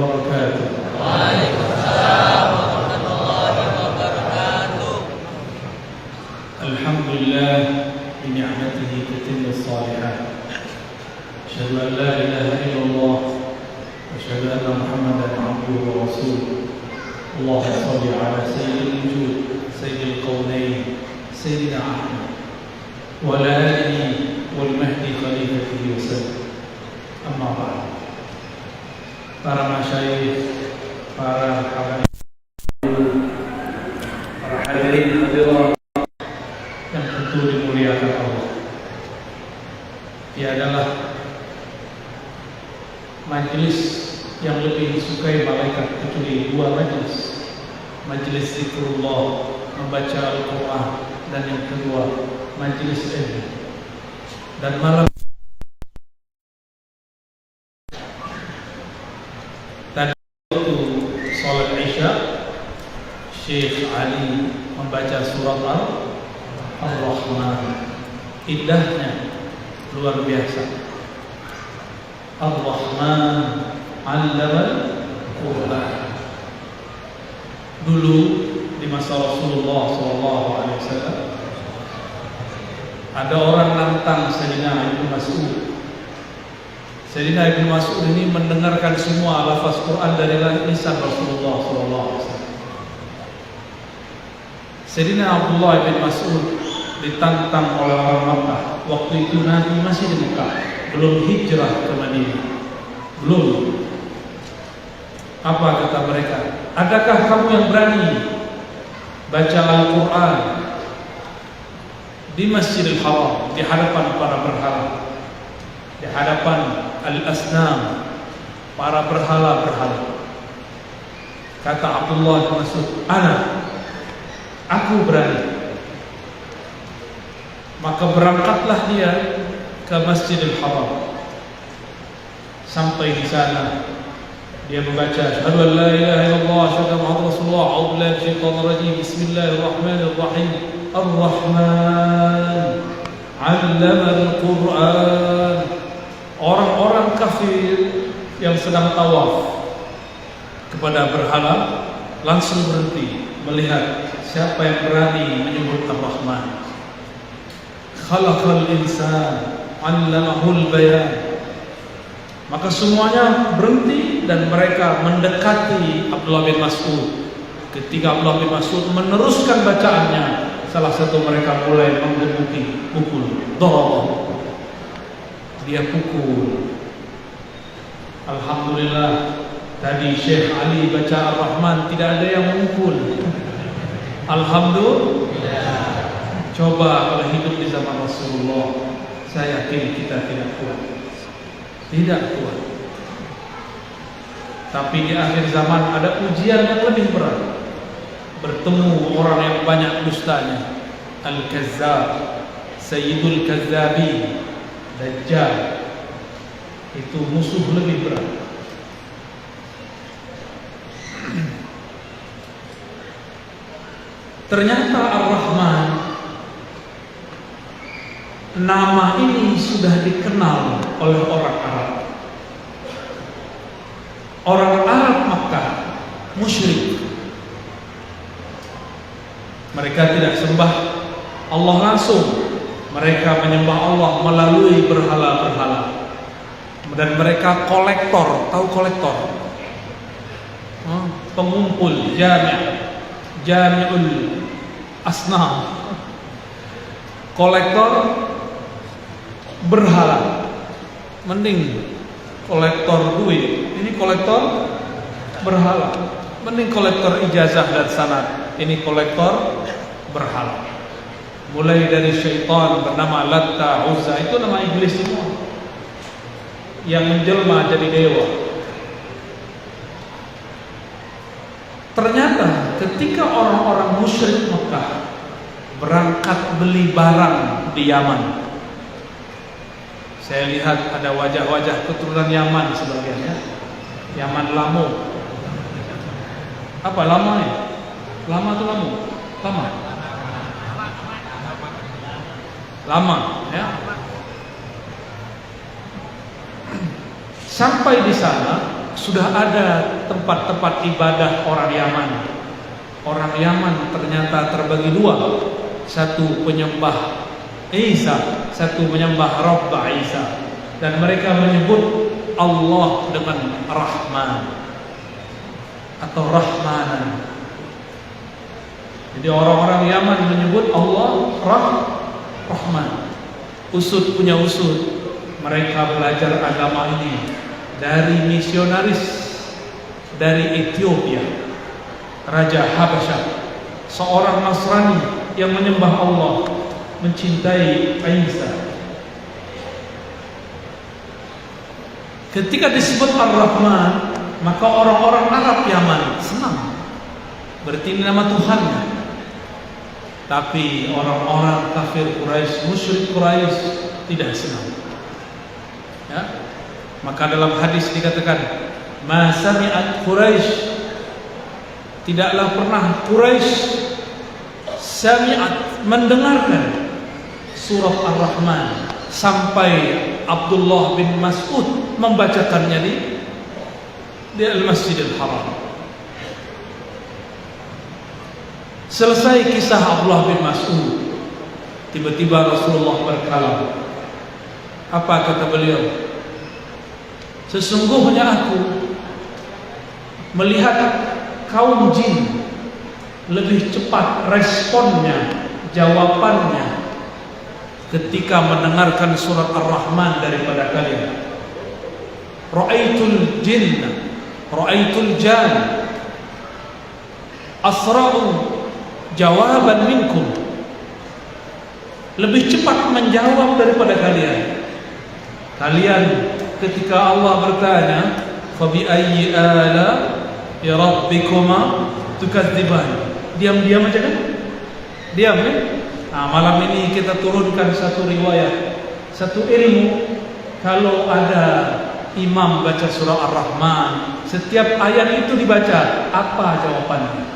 wabarakatuh. Waalaikumsalam warahmatullahi wabarakatuh. Alhamdulillah bi ni'matihi tatimmu shalihat. Asyhadu an la ilaha illallah wa asyhadu anna Muhammadan abduhu wa rasuluh. Allahumma shalli ala sayyidil wujud, sayyidil qaunain, sayyidina Ahmad wa ala alihi wal mahdi khalifatihi wa sallam. Amma ba'd. Para masyayikh, para habaib, para hadirin hadirat yang tentu dimuliakan Allah. Tiadalah majelis yang lebih disukai malaikat kecuali dua majelis. Majelis zikrullah, membaca Al-Quran, dan yang kedua majelis ilmu. Dan malam tadi waktu salat Isya, Syekh Ali membaca surat Ar-Rahman. Indahnya luar biasa. Ar-Rahman 'allamal Quran. Dulu di masa Rasulullah SAW ada orang nantang Sayyidina Ibnu Mas'ud. Sayyidina Ibnu Mas'ud ini mendengarkan semua lafaz Quran dari lisan Rasulullah SAW. Sayyidina Abdullah bin Mas'ud ditantang oleh orang Makkah. Waktu itu Nabi masih di Mekah, belum hijrah ke Madinah. Belum. Apa kata mereka? Adakah kamu yang berani baca Al-Quran di Masjidil Haram, di hadapan para berhala, di hadapan al-asnam, para berhala-berhala? Kata Abdullah bin Mas'ud, aku berani. Maka berangkatlah dia ke Masjidil Haram. Sampai di sana dia membaca asyhadu an la ilaha illallah asyhadu anna Muhammadar Rasulullah a'udzu billahi minasyaitonir rajim bismillahirrahmanirrahim Ar-Rahman 'allamal Quran. Orang-orang kafir yang sedang tawaf kepada berhala langsung berhenti melihat siapa yang berani menyebut Ar-Rahman. Khalaqal insan 'allamahul bayan. Maka semuanya berhenti dan mereka mendekati Abdullah bin Mas'ud. Ketika Abdullah bin Mas'ud meneruskan bacaannya, salah satu mereka mulai menggebuki, pukul, dorong. Dia pukul. Alhamdulillah, tadi Syekh Ali baca Ar-Rahman tidak ada yang memukul. Alhamdulillah. Coba kalau hidup di zaman Rasulullah, saya yakin kita tidak kuat. Tidak kuat. Tapi di akhir zaman ada ujian yang lebih berat. Bertemu orang yang banyak dustanya. Al-Kazzab, Sayyidul Kazzabi, Dajjal. Itu musuh lebih berat. Ternyata Ar-Rahman, nama ini sudah dikenal oleh orang Arab. Orang Arab Makkah musyrik. Mereka tidak sembah Allah langsung. Mereka menyembah Allah melalui berhala-berhala. Dan mereka kolektor. Tahu kolektor? Pengumpul, jami'ul asnam. Kolektor berhala. Mending kolektor duit, ini kolektor berhala. Mending kolektor ijazah dan sanad, ini kolektor berhala. Mulai dari syaitan bernama Latta, Uzza, itu nama iblis semua, yang menjelma jadi dewa. Ternyata ketika orang-orang musyrik Mekah berangkat beli barang di Yaman, saya lihat ada wajah-wajah keturunan Yaman sebagiannya. Yaman Lamu. Apa lama ya? Lama atau Lamu? Lama. Lama ya. Sampai di sana sudah ada tempat-tempat ibadah orang Yaman. Orang Yaman ternyata terbagi dua. Satu penyembah Isa, satu menyembah Rabb Isa. Dan mereka menyebut Allah dengan Rahman atau Rahmanan. Jadi orang-orang Yaman menyebut Allah Rahman. Usud punya usud. Mereka belajar agama ini dari misionaris dari Ethiopia, Raja Habasyah, seorang Nasrani yang menyembah Allah, mencintai Isa. Ketika disebut Ar-Rahman, maka orang-orang Arab Yaman senang. Berarti ini nama Tuhannya. Tapi orang-orang kafir Quraisy, musyrik Quraisy tidak senang. Ya? Maka dalam hadis dikatakan, "Ma sami'at Quraisy", tidaklah pernah Quraisy sami'at, mendengarkan surat Ar-Rahman sampai Abdullah bin Mas'ud membacakannya di Al-Masjidil Haram. Selesai kisah Abdullah bin Mas'ud, tiba-tiba Rasulullah berkalam. Apa kata beliau? Sesungguhnya aku melihat kaum jin lebih cepat responnya, jawabannya ketika mendengarkan surat Ar-Rahman daripada kalian. Ra'aitul jinna, ra'aitul jan asra'u jawaban minkum, lebih cepat menjawab daripada kalian. Kalian ketika Allah bertanya, "Fabi ayyi ala rabbikuma tukadziban?" Diam-diam aja kan? Diam kan? Nah, malam ini kita turunkan satu riwayat, satu ilmu. Kalau ada imam baca surah Ar-Rahman, setiap ayat itu dibaca, apa jawabannya?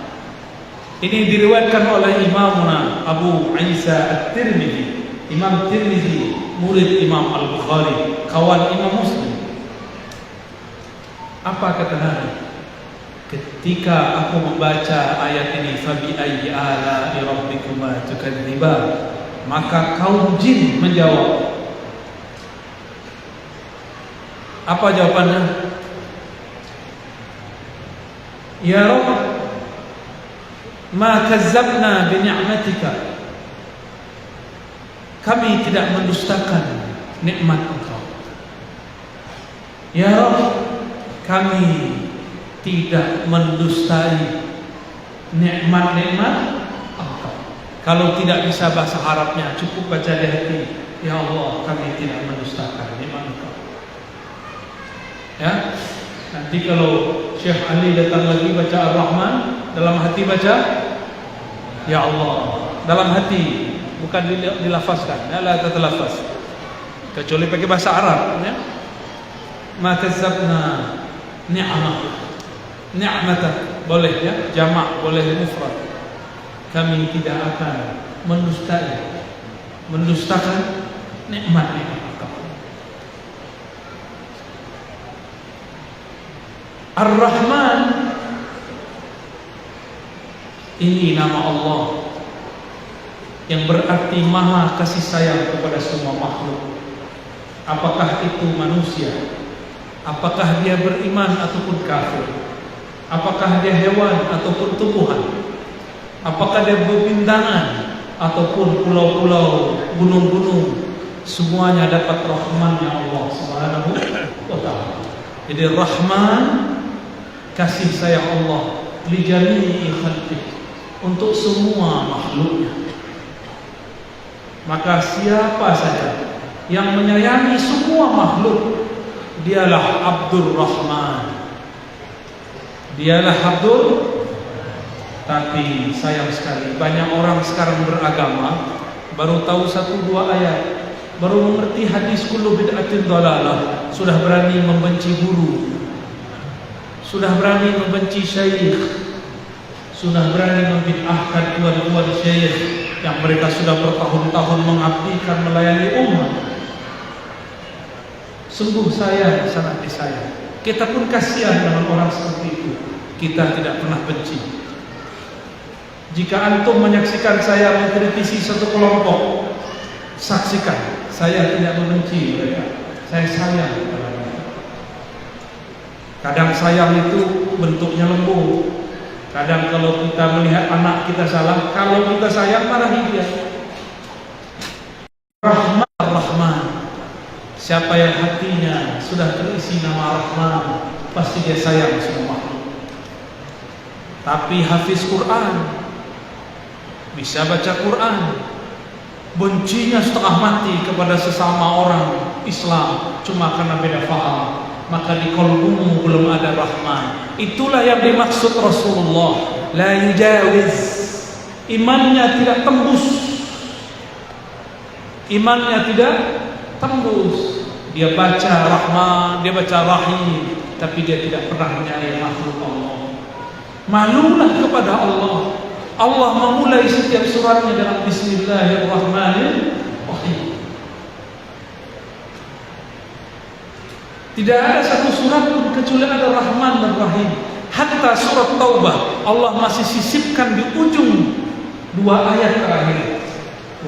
Ini diriwayatkan oleh Imamuna Abu Isa At-Tirmidzi, Imam Tirmidzi, murid Imam Al-Bukhari, kawan Imam Muslim. Apa kata Nabi? Ketika aku membaca ayat ini, "Fabi ayyi ala'i rabbikuma tukadziban", maka kaum jin menjawab. Apa jawabannya? "Ya Rabb, ma kazzabna bi ni'matika", kami tidak mendustakan nikmat Engkau. Ya Rabb, kami tidak mendustai nikmat-nikmat Engkau. Kalau tidak bisa bahasa Arabnya, cukup baca di hati. Ya Allah, kami tidak mendustakan nikmat Engkau. Ya, nanti kalau Syekh Ali datang lagi baca Ar-Rahman, dalam hati baca Ya Allah, dalam hati, bukan dilafazkan. Ya, la tatalafaz, kecuali pakai bahasa Arab. Ya, ma kazzabna ni'matak, boleh ya, jamak, boleh mufrad. Kami tidak akan mendustakan nikmat-nikmat Engkau. Ar-Rahman, ini nama Allah yang berarti maha kasih sayang kepada semua makhluk. Apakah itu manusia, apakah dia beriman ataupun kafir, apakah dia hewan ataupun tumbuhan, apakah dia bebintangan ataupun pulau-pulau, gunung-gunung, semuanya dapat rahmannya Allah Subhanahu wa ta'ala. Jadi Rahman, kasih sayang Allah li jami'i khalqih, untuk semua makhluknya. Maka siapa saja yang menyayangi semua makhluk, dialah Abdur Rahman, dialah Abdur. Tapi sayang sekali, banyak orang sekarang beragama baru tahu 1-2 ayat, baru mengerti hadis kullu bid'atin dhalalah, sudah berani membenci guru, sudah berani membenci syekh, sudah berani membid'ahkan tuan-tuan syekh yang mereka sudah bertahun-tahun mengabdikan melayani umat. Sungguh sayang, sangat disayang. Kita pun kasihan dengan orang seperti itu. Kita tidak pernah benci. Jika antum menyaksikan saya mengkritisi satu kelompok, saksikan, saya tidak membenci mereka. Saya sayang kepada mereka. Kadang sayang itu bentuknya lembut. Kadang kalau kita melihat anak kita salah, kalau kita sayang, marahi dia. Rahman Ar-Rahman. Siapa yang hatinya sudah terisi nama Rahman, pasti dia sayang semua makhluk. Tapi hafiz Quran, bisa baca Quran, bencinya setengah mati kepada sesama orang Islam cuma karena beda faham, maka di qalbumu belum ada Rahman. Itulah yang dimaksud Rasulullah, la yujawiz, imannya tidak tembus. Imannya tidak tembus. Dia baca Rahman, dia baca Rahim, tapi dia tidak pernah menyayai makhluk Allah. Malulah kepada Allah. Allah memulai setiap suratnya dengan Bismillahirrahmanirrahim. Tidak ada satu surat pun kecuali ada Rahman dan Rahim. Hatta surat Taubah Allah masih sisipkan di ujung dua ayat terakhir,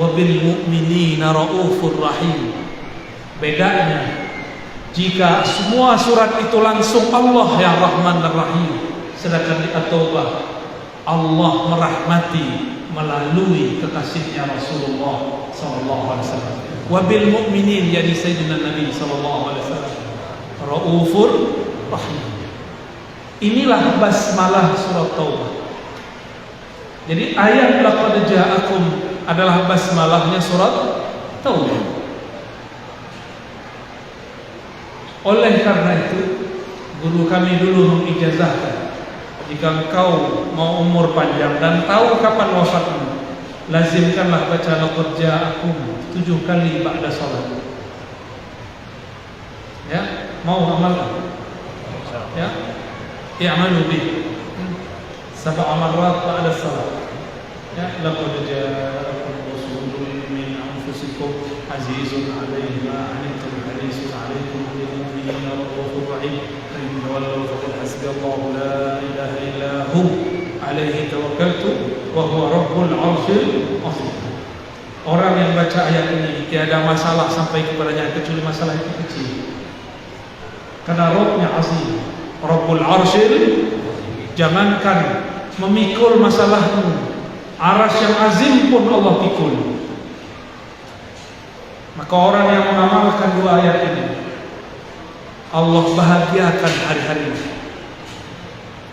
wabil mu'minina raufur rahim. Bedanya, jika semua surat itu langsung Allah yang Rahman dan Rahim, sedangkan di At-Taubah Allah merahmati melalui kekasihnya Rasulullah SAW. Wabil mu'minin, yani Sayyidina Nabi SAW, raufur rahim. Inilah basmalah surat Taubah. Jadi ayat laqad ja'akum adalah basmalahnya surat Taubah. Oleh karena itu, guru kami dulu mengijazahkan, jika engkau mau umur panjang dan tahu kapan wafatmu, lazimkanlah baca laqad ja'akum 7 kali ba'da salat. Ya, mau amal? Ya, i'malu bih 7 marrat ba'da salat. Ya, laqad ja'akum rasulun min anfusikum azizun 'alaihi ma 'anittum harisun 'alaikum bil mu'minina raufur rahim. Wallahu hasbiyallahu la ilaha illa hu alaihi tawakkaltu wa huwa rabbul 'arsyil 'azim. Orang yang baca ayat ini tiada masalah sampai kepadanya kecuali masalah itu kecil. Karena Rabbnya azim, Rabbul 'arsyil, jangankan memikul masalahmu, arsy yang azim pun Allah pikul. Maka orang yang mengamalkan dua ayat ini, Allah bahagiakan hari-harinya.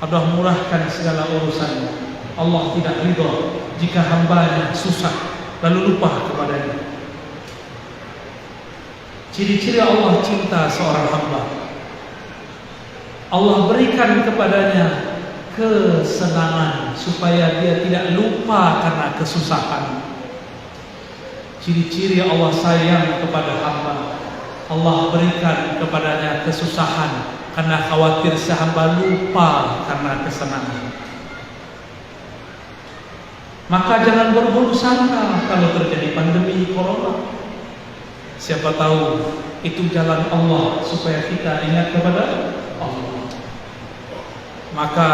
Allah murahkan segala urusannya. Allah tidak ridha jika hambanya susah lalu lupa kepadanya. Ciri-ciri Allah cinta seorang hamba, Allah berikan kepadanya kesenangan supaya dia tidak lupa karena kesusahan. Ciri-ciri Allah sayang kepada hamba, Allah berikan kepadanya kesusahan karena khawatir si hamba lupa karena kesenangan. Maka jangan berburuk sangka kalau terjadi pandemi corona. Siapa tahu itu jalan Allah supaya kita ingat kepada Allah. Maka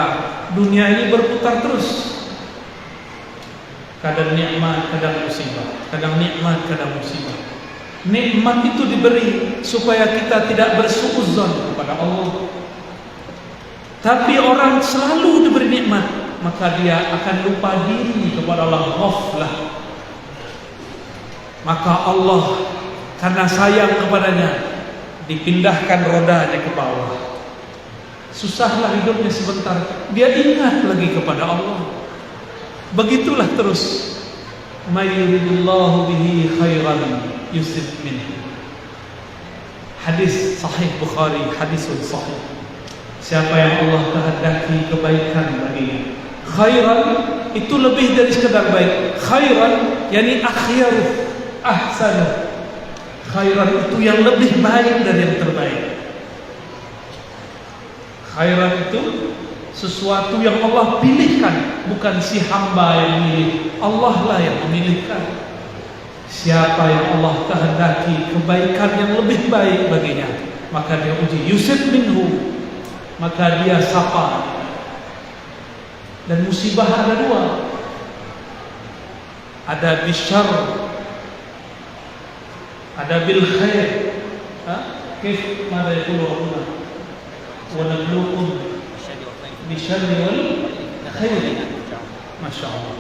dunia ini berputar terus. Kadang nikmat, kadang musibah. Kadang nikmat, kadang musibah. Nikmat itu diberi supaya kita tidak bersuudzon kepada Allah. Tapi orang selalu diberi nikmat, maka dia akan lupa diri kepada Allah, ghaflah. Maka Allah karena sayang kepadanya dipindahkan rodanya ke bawah. Susahlah hidupnya sebentar, dia ingat lagi kepada Allah. Begitulah terus. May yuridillahu bihi khairan yusib minhu. Hadis sahih Bukhari, hadisun sahih. Siapa yang Allah kehendaki kebaikan baginya, khairan itu lebih dari sekedar baik. Khairan yani akhyaru, ahsanu. Khairan itu yang lebih baik dari yang terbaik. Khairan itu sesuatu yang Allah pilihkan, bukan si hamba yang memilih. Allah lah yang memilihkan. Siapa yang Allah kehendaki kebaikan yang lebih baik baginya, maka dia uji yusib minhu, maka dia sapa. Dan musibah ada dua, ada bisyar, ada bil khair. Kif mada yaqulu rabbuna wa nabluukum bisyarri wal khair. Masya Allah,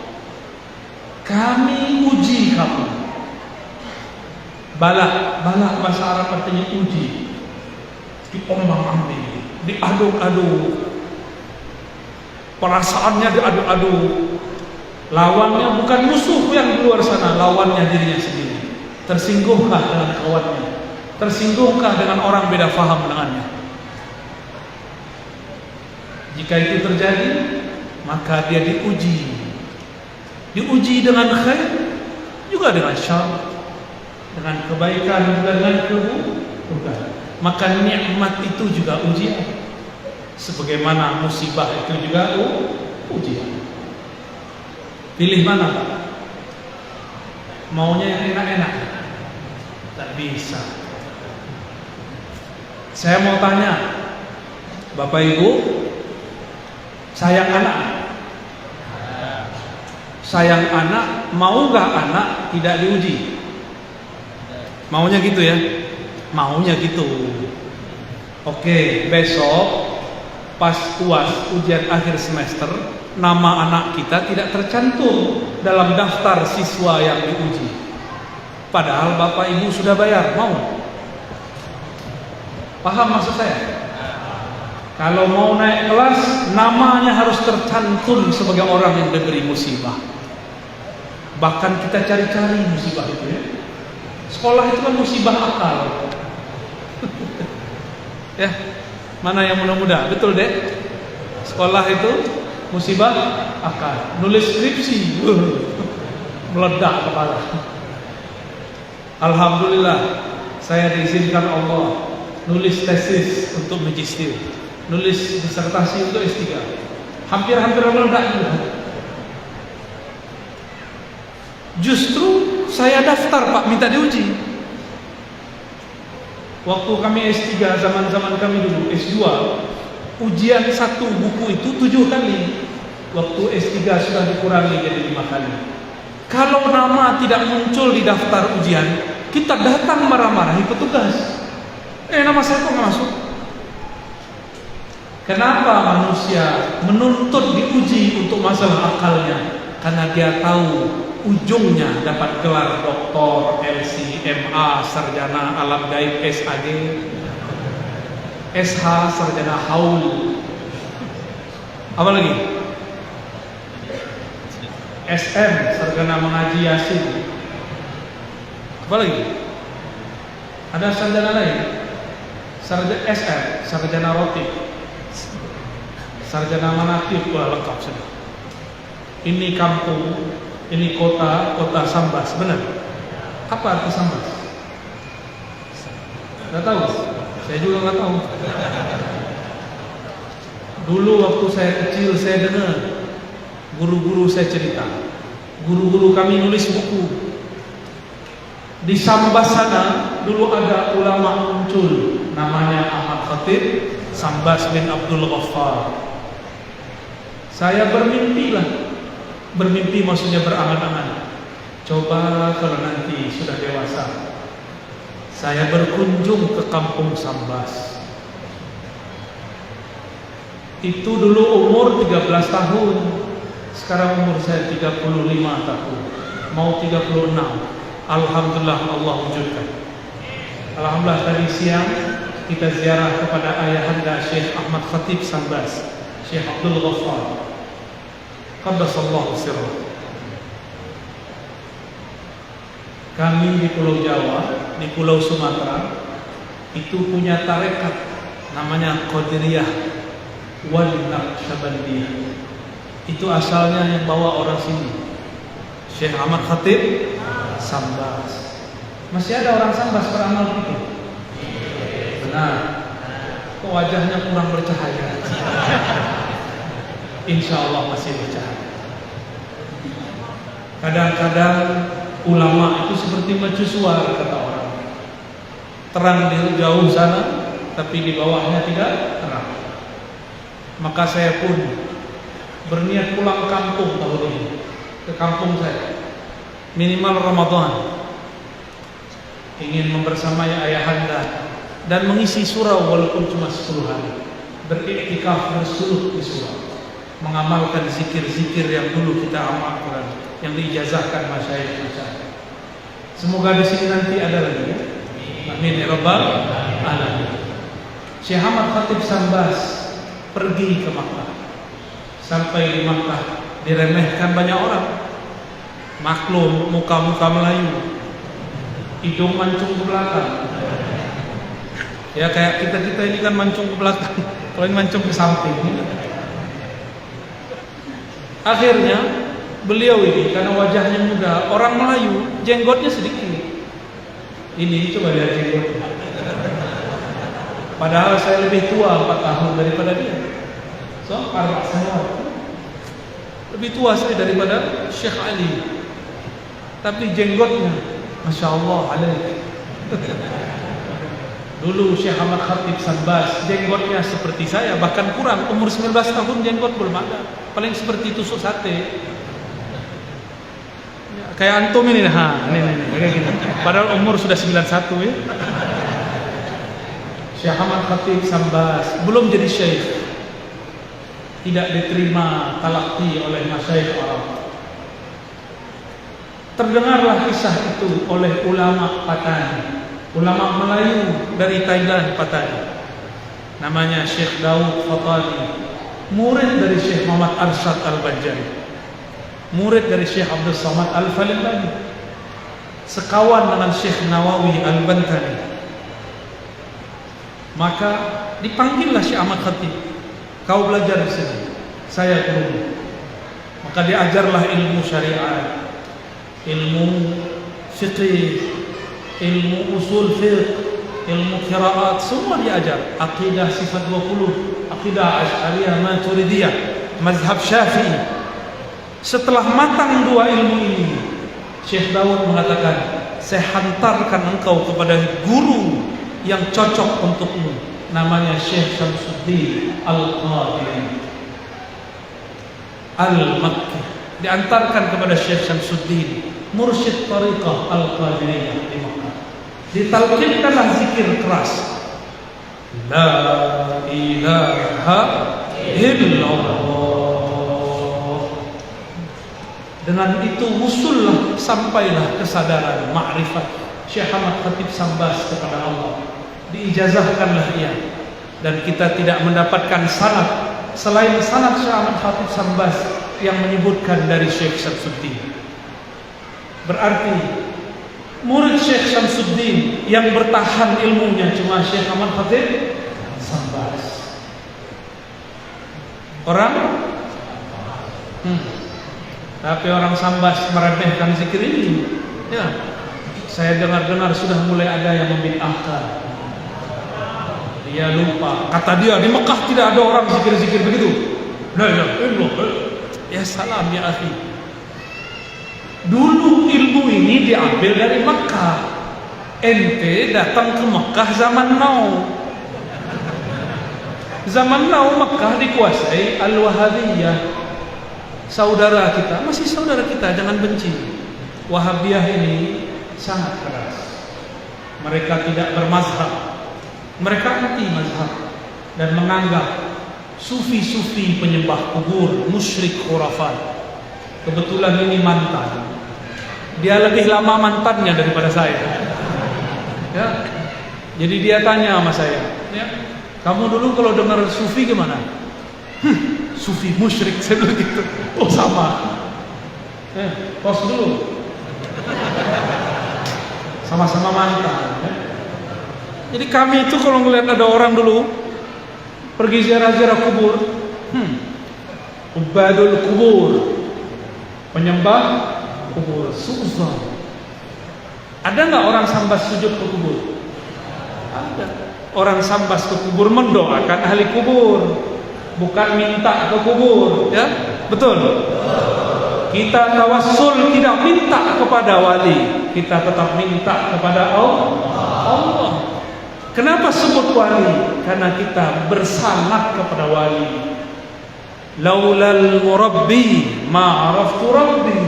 kami uji kamu. Balak bahasa Arab artinya uji, diombang-ambing, diaduk-aduk, perasaannya diaduk-aduk. Lawannya bukan musuh yang di luar sana, lawannya dirinya sendiri. Tersinggungkah dengan kawannya? Tersinggungkah dengan orang beda faham dengannya? Jika itu terjadi, maka dia diuji. Diuji dengan khair, juga dengan syar, dengan kebaikan, juga dengan keburukan. Maka nikmat itu juga ujian, sebagaimana musibah itu juga ujian. Pilih mana, Pak? Maunya yang enak-enak? Tak bisa. Saya mau tanya, Bapak Ibu, sayang anak? Sayang anak, mau gak anak tidak diuji? Maunya gitu ya? Maunya gitu. Oke, besok pas UAS, ujian akhir semester, nama anak kita tidak tercantum dalam daftar siswa yang diuji. Padahal Bapak Ibu sudah bayar, mau? Paham maksud saya? Kalau mau naik kelas, namanya harus tercantum sebagai orang yang diberi musibah. Bahkan kita cari-cari musibah itu ya. Sekolah itu kan musibah akal. Ya, mana yang muda-muda? Betul deh. Sekolah itu musibah akal. Nulis skripsi, meledak kepala. Alhamdulillah, saya diizinkan Allah nulis tesis untuk magister, nulis disertasi untuk S3. Hampir-hampir meledak juga. Justru saya daftar, Pak, minta diuji. Waktu kami S3, zaman-zaman kami dulu S2, ujian satu buku itu 7 kali. Waktu S3 sudah dikurangi jadi 5 kali. Kalau nama tidak muncul di daftar ujian, kita datang marah-marahi petugas. Nama saya kok nggak masuk? Kenapa manusia menuntut diuji untuk masalah akalnya? Karena dia tahu ujungnya dapat gelar doktor, LC, MA, sarjana alam gaib, SAG, SH, sarjana haul. Apa lagi? SM, sarjana mengaji Yasin. Apa lagi? Ada sarjana lain? Sarjana SM, sarjana roti, sarjana manakib, wah lengkap sudah. Ini kampung, ini kota Sambas, benar? Apa arti Sambas? Nggak tahu, saya juga nggak tahu. Dulu waktu saya kecil saya dengar guru-guru saya cerita, guru-guru kami nulis buku. Di Sambas sana dulu ada ulama muncul, namanya Ahmad Khatib, Sambas bin Abdul Ghaffar. Saya bermimpi maksudnya berangan-angan. Coba kalau nanti sudah dewasa, saya berkunjung ke kampung Sambas. Itu dulu umur 13 tahun. Sekarang umur saya 35 tahun, mau 36. Alhamdulillah Allah wujudkan. Alhamdulillah tadi siang kita ziarah kepada ayahanda Syekh Ahmad Khatib Sambas, Syekh Abdul Ghaffar, qaddasallahu sirrah. Kami di Pulau Jawa, di Pulau Sumatera itu punya tarekat namanya Qadiriyah wal Naqsyabandiyah. Itu asalnya yang bawa orang sini, Syekh Ahmad Khatib Sambas. Masih ada orang Sambas beramal begitu? Benar. Kok wajahnya kurang bercahaya? Insya Allah masih bercahaya. Kadang-kadang ulama itu seperti mercusuar, kata orang. Terang di jauh sana, tapi di bawahnya tidak terang. Maka saya pun berniat pulang kampung tahun ini, ke kampung saya, minimal Ramadan, ingin membersamai ayahanda dan mengisi surau walaupun cuma 10 hari, beriktikaf bersuluh di surau, mengamalkan zikir-zikir yang dulu kita amalkan, yang diijazahkan masyayikh. Semoga di sini nanti ada lagi ya. Amin ya rabbal alamin. Syekh Ahmad Khatib Sambas pergi ke Makkah. Sampai di Makkah diremehkan banyak orang. Maklum, muka-muka Melayu, hidung mancung ke belakang. Ya kayak kita ini kan mancung ke belakang, kalau ini mancung ke samping. Akhirnya beliau ini karena wajahnya muda, orang Melayu, jenggotnya sedikit. Ini coba lihat jenggotnya. Padahal saya lebih tua 4 tahun daripada dia. So, karena saya lebih tua saya daripada Syekh Ali. Tapi jenggotnya, Masya Allah alaih. Dulu Syekh Ahmad Khatib Sambas jenggotnya seperti saya, bahkan kurang, umur 19 tahun jenggot belum ada. Paling seperti tusuk sate. Ya, kayak antum ini, ini kayak gini. Padahal umur sudah 91 ya. Syekh Ahmad Khatib Sambas belum jadi syekh, tidak diterima talaqi oleh masyayikh Arab. Terdengarlah kisah itu oleh ulama Patani, ulama Melayu dari Thailand Patani, namanya Syekh Daud Fatani, murid dari Syekh Muhammad Arsyad Al-Bajjari, murid dari Syekh Abdul Samad Al-Falillani, sekawan dengan Syekh Nawawi Al-Bantani. Maka dipanggillah Syekh Ahmad Khatib, kau belajar di sini, saya guru. Maka diajarlah ilmu syariat, ilmu fiqih, ilmu usul fiqh, ilmu qiraat, semua diajar. Aqidah sifat 20, aqidah Asy'ariyah Maturidiyah, mazhab Syafi'i. Setelah matang dua ilmu ini, Syekh Daud mengatakan, saya hantarkan engkau kepada guru yang cocok untukmu, namanya Syekh Syamsuddin Al-Qadiri Al-Makki. Diantarkan kepada Syekh Syamsuddin, mursyid tariqah Al-Qadiriyah di Makkah. Ditalqinkanlah zikir keras, la ilaha illallah. Dengan itu wusullah, sampailah kesadaran ma'rifat Syekh Ahmad Khatib Sambas kepada Allah. Diijazahkanlah ia, dan kita tidak mendapatkan sanad selain sanad Syekh Ahmad Khatib Sambas yang menyebutkan dari Syekh Syamsuddin. Berarti murid Syekh Syamsuddin yang bertahan ilmunya cuma Syekh Ahmad Khatib Sambas. Tapi orang Sambas meremehkan zikir ini. Ya, saya dengar-dengar sudah mulai ada yang membid'ahkan. Dia lupa, kata dia di Mekah tidak ada orang zikir-zikir begitu. La ilaha illallah. Ya salam ya akhi. Dulu ilmu ini diambil dari Mekah. Ente datang ke Mekah zaman now. Zaman now Mekah dikuasai Al-Wahabiyah. Saudara kita, masih saudara kita, jangan benci. Wahabiyah ini sangat keras. Mereka tidak bermazhab. Mereka anti mazhab dan menganggap sufi-sufi penyembah kubur, musyrik, khurafat. Kebetulan ini mantan. Dia lebih lama mantannya daripada saya. Ya. Jadi dia tanya sama saya, ya, kamu dulu kalau dengar sufi gimana? Sufi musyrik, saya bilang gitu. Oh sama. Pos dulu. Sama-sama mantan. Ya. Jadi kami itu kalau ngelihat ada orang dulu pergi ziarah-ziarah kubur, ubadul kubur, penyembah kubur, suuzon. Ada nggak orang Sambas sujud ke kubur? Ada. Orang Sambas ke kubur mendoakan ahli kubur, bukan minta ke kubur, ya betul. Kita tawassul tidak minta kepada wali, kita tetap minta kepada Allah. Kenapa sebut wali? Karena kita bersanad kepada wali. Laulal murabbi ma araftu rabbi.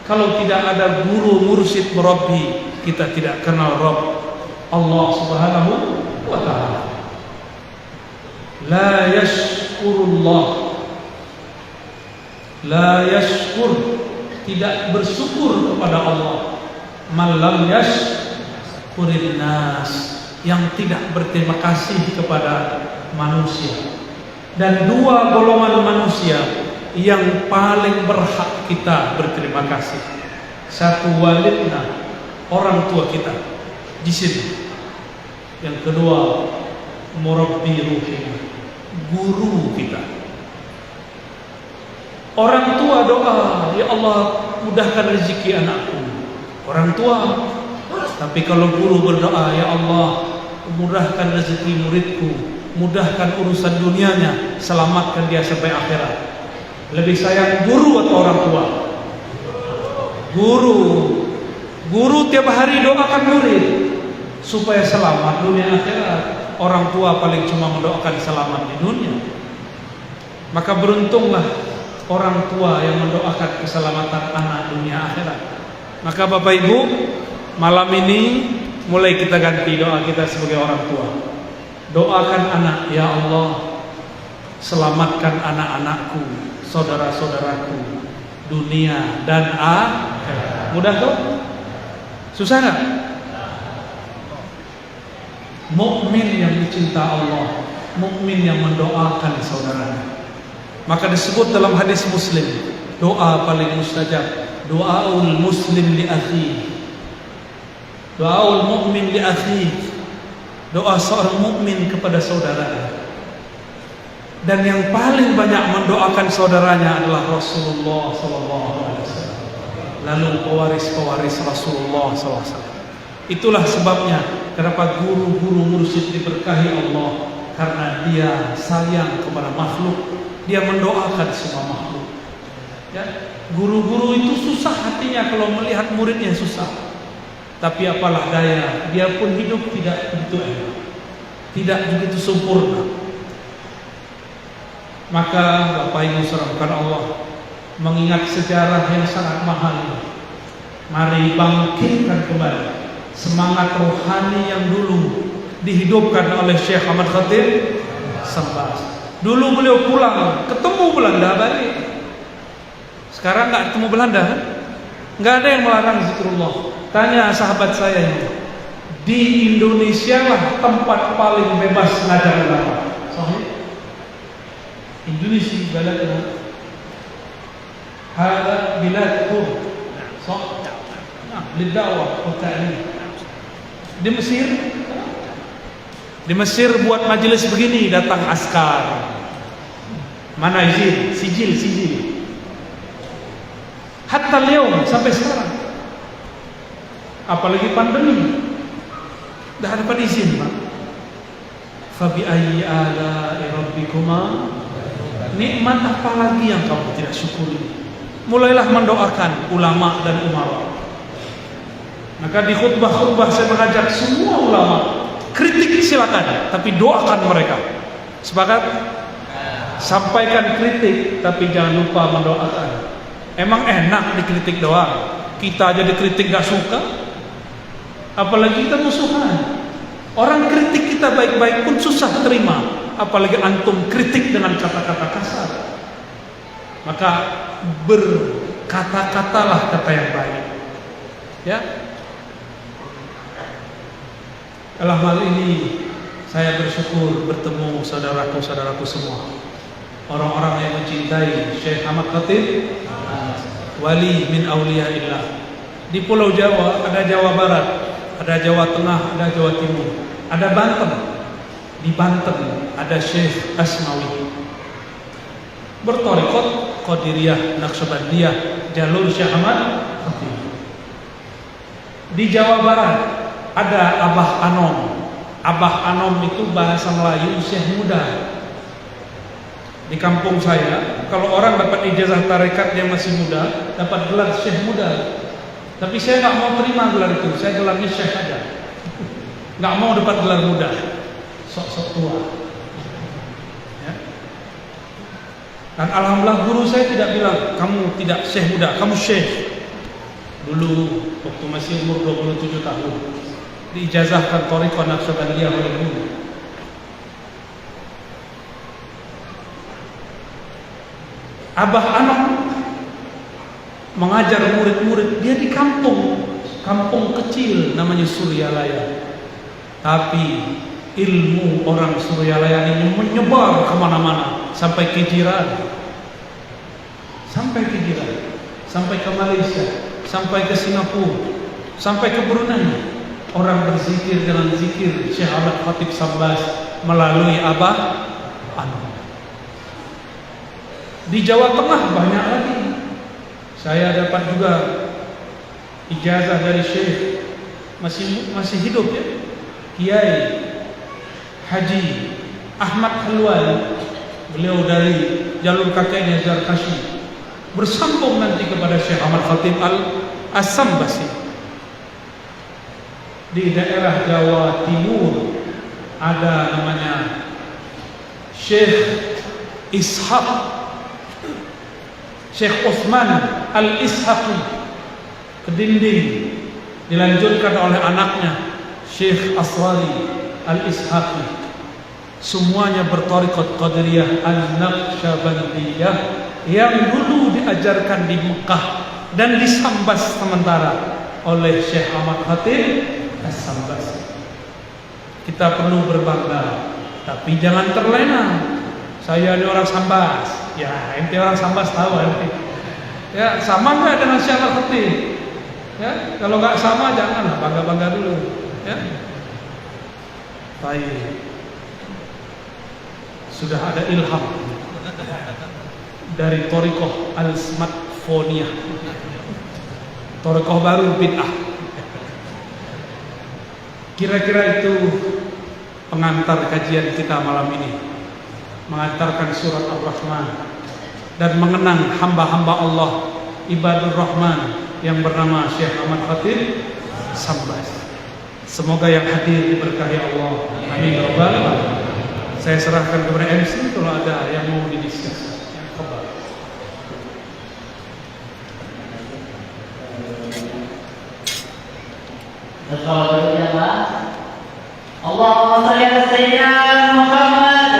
Kalau tidak ada guru, mursyid, murabbi, kita tidak kenal Rabb Allah Subhanahu wa ta'ala. La yashkurullah, la yashkur, tidak bersyukur kepada Allah. Malam yashkurin nas, yang tidak berterima kasih kepada manusia. Dan dua golongan manusia yang paling berhak kita berterima kasih. Satu, walidna, orang tua kita di sini. Yang kedua, murabbi ruhina, guru kita. Orang tua doa, ya Allah mudahkan rezeki anakku. Orang tua. Tapi kalau guru berdoa, ya Allah mudahkan rezeki muridku, mudahkan urusan dunianya, selamatkan dia sampai akhirat. Lebih sayang guru atau orang tua? Guru. Guru tiap hari doakan murid supaya selamat dunia akhirat. Orang tua paling cuma mendoakan selamat di dunia. Maka beruntunglah orang tua yang mendoakan keselamatan anak dunia akhirat. Maka Bapak Ibu, malam ini mulai kita ganti doa kita sebagai orang tua. Doakan anak, ya Allah selamatkan anak-anakku, saudara-saudaraku, dunia dan akhirat. Mudah tuh? Susah nggak? Mukmin yang dicinta Allah, mukmin yang mendoakan saudaranya. Maka disebut dalam hadis Muslim, doa paling mustajab, doaul muslim li akhi, doaul mukmin li akhi, doa seorang mukmin kepada saudaranya. Dan yang paling banyak mendoakan saudaranya adalah Rasulullah SAW. Lalu pewaris-pewaris Rasulullah SAW. Itulah sebabnya kenapa guru-guru mursyid diberkahi Allah, karena dia sayang kepada makhluk, dia mendoakan semua makhluk. Ya, guru-guru itu susah hatinya kalau melihat muridnya susah. Tapi apalah daya, dia pun hidup tidak begitu enak, tidak begitu sempurna. Maka Bapak Ibu saudarakan Allah, mengingat sejarah yang sangat mahal ini, mari bangkitkan kembali semangat rohani yang dulu dihidupkan oleh Syekh Ahmad Khatib Sambas. Dulu beliau pulang, ketemu Belanda balik. Sekarang nggak ketemu Belanda kan? Nggak ada yang melarang zikrullah. Tanya sahabat saya ini, di Indonesia lah tempat paling bebas ngajar ulama. Sahih? Indonesia baladna hada biladkum. Sah? Nah, lidawah wa ta'lim. Di Mesir buat majelis begini datang askar. Mana izin? Sijil. Hatta liyaum, sampai sekarang. Apalagi pandemi, dah dapat izin, Pak. Fabi ayyi ala'i rabbikuma, nikmat apa lagi yang kamu tidak syukuri? Mulailah mendoakan ulama dan umara. Maka di khutbah-khutbah saya mengajak semua ulama, kritik silakan, tapi doakan mereka. Sepakat? Sampaikan kritik, tapi jangan lupa mendoakan. Emang enak dikritik doang? Kita aja dikritik gak suka, apalagi kita musuhan. Orang kritik kita baik-baik pun susah terima, apalagi antum kritik dengan kata-kata kasar. Maka berkata-katalah kata yang baik. Ya. Dalam hal ini saya bersyukur bertemu saudaraku-saudaraku semua, orang-orang yang mencintai Syekh Ahmad Khatib, wali min auliyaillah. Di Pulau Jawa ada Jawa Barat, ada Jawa Tengah, ada Jawa Timur, ada Banten. Di Banten ada Syekh Asmawi, bertorikot Qadiriyah, Naqsyabandiyah, jalur Syekh Ahmad Khatib. Di Jawa Barat ada Abah Anom. Abah Anom itu bahasa Melayu Syekh Muda. Di kampung saya, kalau orang dapat ijazah tarekat dia masih muda, dapat gelar Syekh Muda. Tapi saya nggak mau terima gelar itu, saya gelarnya Syekh aja. Nggak mau dapat gelar muda, sok-sok tua. Ya. Dan alhamdulillah guru saya tidak bilang kamu tidak syekh muda, kamu syekh. Dulu waktu masih umur 27 tahun diijazahkan thariqah Naqsyabandiyah oleh guru. Abah anak mengajar murid-murid dia di kampung kecil namanya Suryalaya. Tapi ilmu orang Suryalaya ini menyebar kemana-mana sampai ke jiran, sampai ke Malaysia, sampai ke Singapura, sampai ke Brunei. Orang berzikir dengan zikir Syekh Ahmad Khatib Sambas melalui Abah Anak. Di Jawa Tengah banyak lagi. Saya dapat juga ijazah dari Syekh masih hidup ya, Kiai Haji Ahmad Halwani. Beliau dari jalur kakeknya Zarkashi, bersambung nanti kepada Syekh Ahmad Khatib As-Sambasi. Di daerah Jawa Timur ada namanya Syekh Ishaq, Syekh Utsman Al-Ishaqi Kedinding, dilanjutkan oleh anaknya Syekh Asrari Al-Ishaqi. Semuanya berthariqat Qadiriyah An-Naqsyabandiyah yang dulu diajarkan di Mekah dan disambas sementara oleh Syekh Ahmad Khatib As-Sambasi. Kita perlu berbangga, tapi jangan terlena. Saya ini orang Sambas, ya ente orang Sambas tahu nanti. Ya sama nggak dengan Syekh Ahmad Khatib? Ya kalau nggak sama janganlah bangga-bangga dulu. Ya. Baik. Sudah ada ilham dari thariqah Al-Smartphoniyah, thariqah baru bid'ah. Kira-kira itu pengantar kajian kita malam ini, mengantarkan surat Ar-Rahman dan mengenang hamba-hamba Allah Ibadur Rahman yang bernama Syekh Ahmad Khatib Sambas. Semoga yang hadir diberkahi Allah. Amin ya rabbal alamin. Saya serahkan kepada MC kalau ada yang mau didiskusi. Allahumma shalli ala sayyidina Muhammad.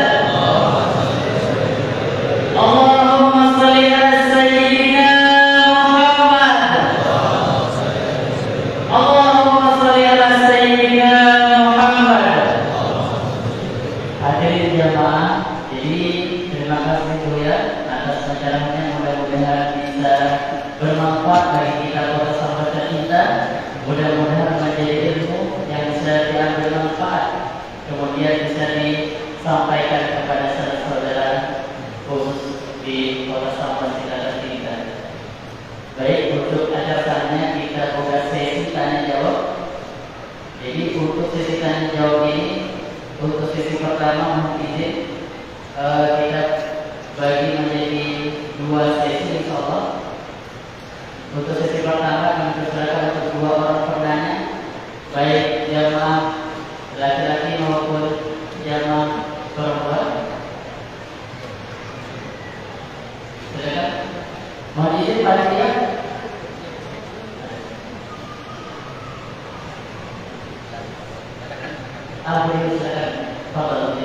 Allahumma shalli ala sayyidina Muhammad. Allahumma shalli ala sayyidina Muhammad. Hadirin jamaah, jadi terima kasih dulu ya atas acaranya, mudah-mudahan bisa bermanfaat bagi kita para sahabat kita. Mudah-mudahan menjadi ilmu yang bisa diambil manfaat, kemudian bisa disampaikan kepada saudara-saudara khusus di kota Sambas kita. Baik, untuk acaranya kita buka sesi tanya jawab. Jadi untuk sesi tanya jawab ini, untuk sesi pertama mohon izin kita bagi menjadi 2 sesi insyaallah. Untuk sesi pertama kami persilakan untuk 2 orang penanya, baik jamaah laki-laki maupun jamaah perempuan. Silakan. Mohon izin panitia. Boleh silakan. Fadhal.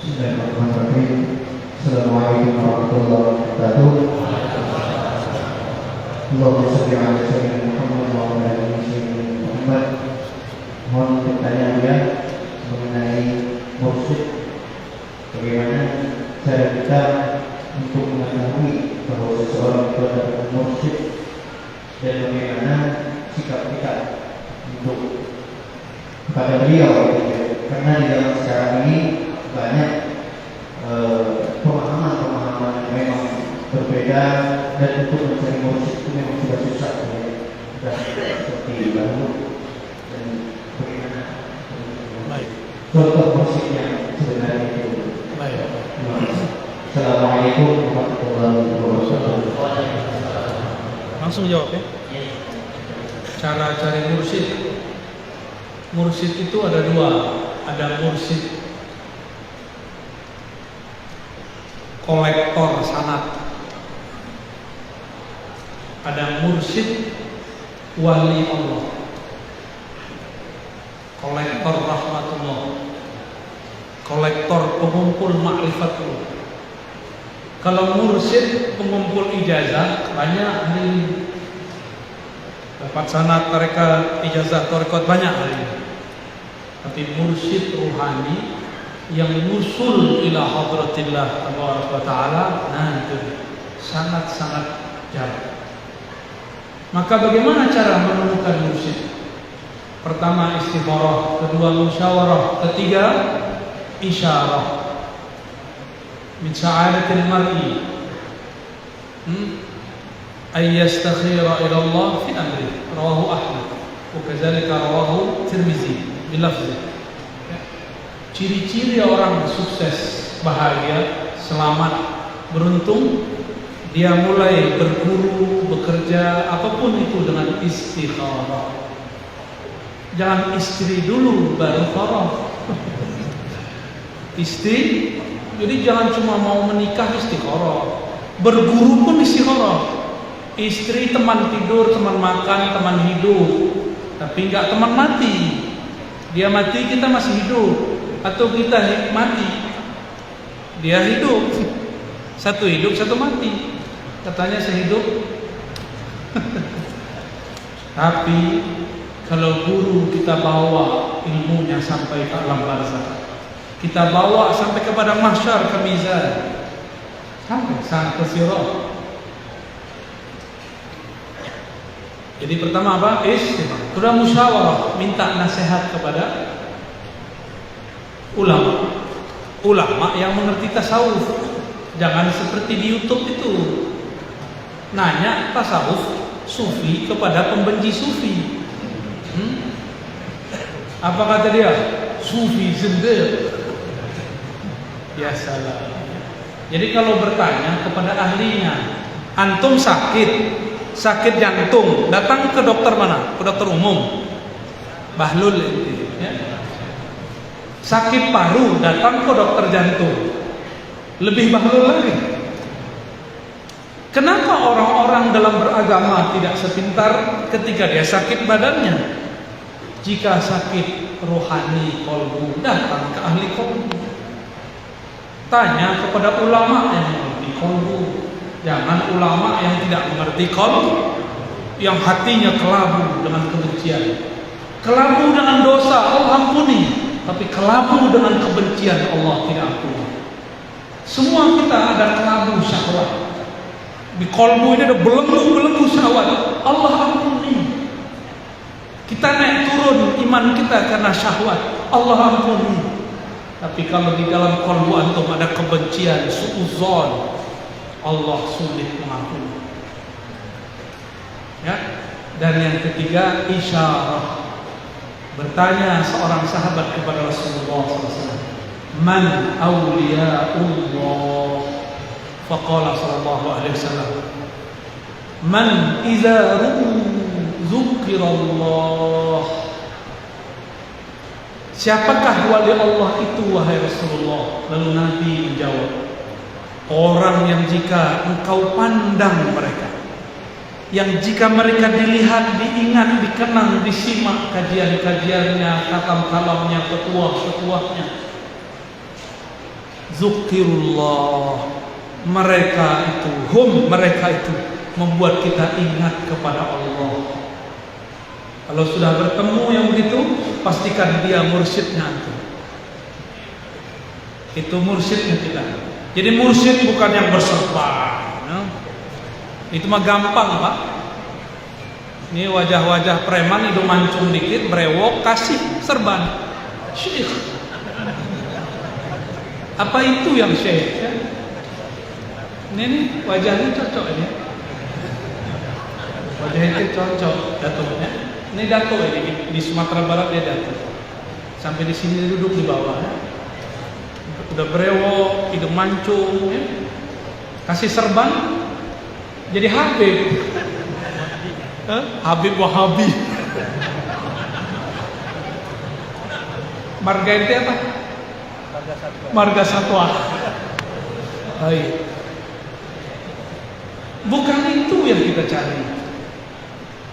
Bismillahirrahmanirrahim. Assalamualaikum warahmatullahi wabarakatuh. Allahumma shalli ala sayyidina Muhammad wa ala ali sayyidina Muhammad. Mohon pertanyaan ya mengenai mursyid. Bagaimana cara kita untuk mengetahui bahwa seseorang itu adalah mursyid, dan bagaimana sikap kita untuk kepada beliau, karena di dalam sekarang ini banyak pemahaman-pemahaman yang memang berbeda, dan untuk mencari mursyid itu memang sudah susah ya. Sudah seperti dahulu. Dan bagaimana contoh mursyid yang sebenarnya itu. Assalamualaikum warahmatullahi wabarakatuh. Langsung jawab ya. cara cari mursyid. Mursyid itu ada dua. Ada mursyid kolektor sanad, ada mursyid wali Allah, kolektor rahmatullah, kolektor pengumpul ma'rifatullah. Kalau mursyid pengumpul ijazah, banyak hari ini dapat sanad tarekat, ijazah tarekat, banyak hari ini. Tapi mursyid ruhani yang musul ila hadratillah tabaraka wa ta'ala, nah itu sangat-sangat jarang. Maka bagaimana cara menemukan mursyid? Pertama istikharah, kedua musyawarah, ketiga isyarah. Min sa'adatil mar'i ay yastakhira ila Allah fi amri, rawahu Ahmad wa kadzalika rawahu Tirmizi bilafzi. Ciri-ciri orang sukses, bahagia, selamat, beruntung, dia mulai berguru, bekerja, apapun itu dengan istikharah. Jangan istri dulu baru farah. Jadi jangan cuma mau menikah istikharah, berguru pun istikharah. Istri teman tidur, teman makan, teman hidup, tapi enggak teman mati. Dia mati, kita masih hidup. Atau kita mati, dia hidup. Satu hidup, satu mati. Katanya sehidup. Tapi kalau guru kita bawa ilmunya sampai ke alam barzakh, kita bawa sampai kepada mahsyar, ke mizan, sampai ke sirat. Jadi pertama apa? Sudah musyawarah, minta nasihat kepada ulama yang mengerti tasawuf. Jangan seperti di YouTube itu nanya tasawuf sufi kepada pembenci sufi. Apa kata dia? Sufi zindiq. Ya salah. Jadi kalau bertanya kepada ahlinya, antum sakit jantung, datang ke dokter mana? Ke dokter umum. Bahlul itu, ya. Sakit paru, datang ke dokter jantung. Lebih bahlul lagi. Kenapa orang-orang dalam beragama tidak sepintar ketika dia sakit badannya? Jika sakit rohani kolbu, datang ke ahli kolbu. Tanya kepada ulama yang mengerti kolbu. Jangan ulama yang tidak mengerti kolbu, yang hatinya kelabu dengan kebencian. Kelabu dengan dosa, Allah ampuni. Tapi kelabu dengan kebencian, Allah tidak ampuni. Semua kita ada kelabu syahwat. Di kolbu ini ada belenggu-belenggu syahwat, Allah ampuni. Kita naik turun iman kita karena syahwat, Allah ampuni. Tapi kalau di dalam kolbu antum ada kebencian, suudzon, Allah sulit mengampuni. Ya. Dan yang ketiga isyarah. Bertanya seorang sahabat kepada Rasulullah SAW, Man awliyaullah? Faqala sallallahu alaihi wasallam, Man idza dzukirallah. Siapakah wali Allah itu wahai Rasulullah? Lalu Nabi menjawab, orang yang jika engkau pandang mereka, yang jika mereka dilihat, diingat, dikenang, disimak kajian-kajiannya, kalam-kalamnya, petuah-petuahnya, zukirullah, mereka itu membuat kita ingat kepada Allah. Kalau sudah bertemu yang begitu, pastikan dia mursyidnya itu mursyidnya kita. Jadi mursyid bukan yang berserban, ya. Itu mah gampang, Pak. Ini wajah-wajah preman, hidung mancung dikit, brewok, kasih serban. Syekh. Apa itu yang syekh? Ya? Ini wajahnya cocok ini. Wajahnya cocok, datuknya. Ini datuk ini di Sumatera Barat, dia datuk. Sampai di sini duduk di bawah. Ya. Udah brewok, hidung mancung, ya. Kasih serban. Jadi Habib, Habib Wahabi. Marga itu apa? Marga Satwa. Baik. Bukan itu yang kita cari.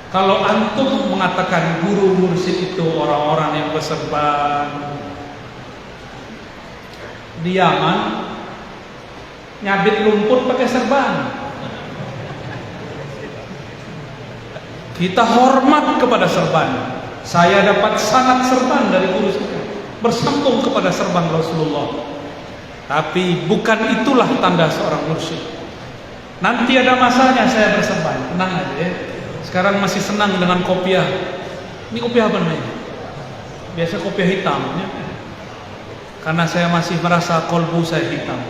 Kalau antum mengatakan guru mursyid itu orang-orang yang berserban di Yaman, nyabit lumpur pakai serban. Kita hormat kepada serban. Saya dapat sangat serban dari guru saya, bersambung kepada serban Rasulullah. Tapi bukan itulah tanda seorang mursyid. Nanti ada masanya saya berserban, tenang aja ya. Sekarang masih senang dengan kopiah. Ini kopiah apa namanya? Biasa kopiah hitam ya. Karena saya masih merasa kolbu saya hitam,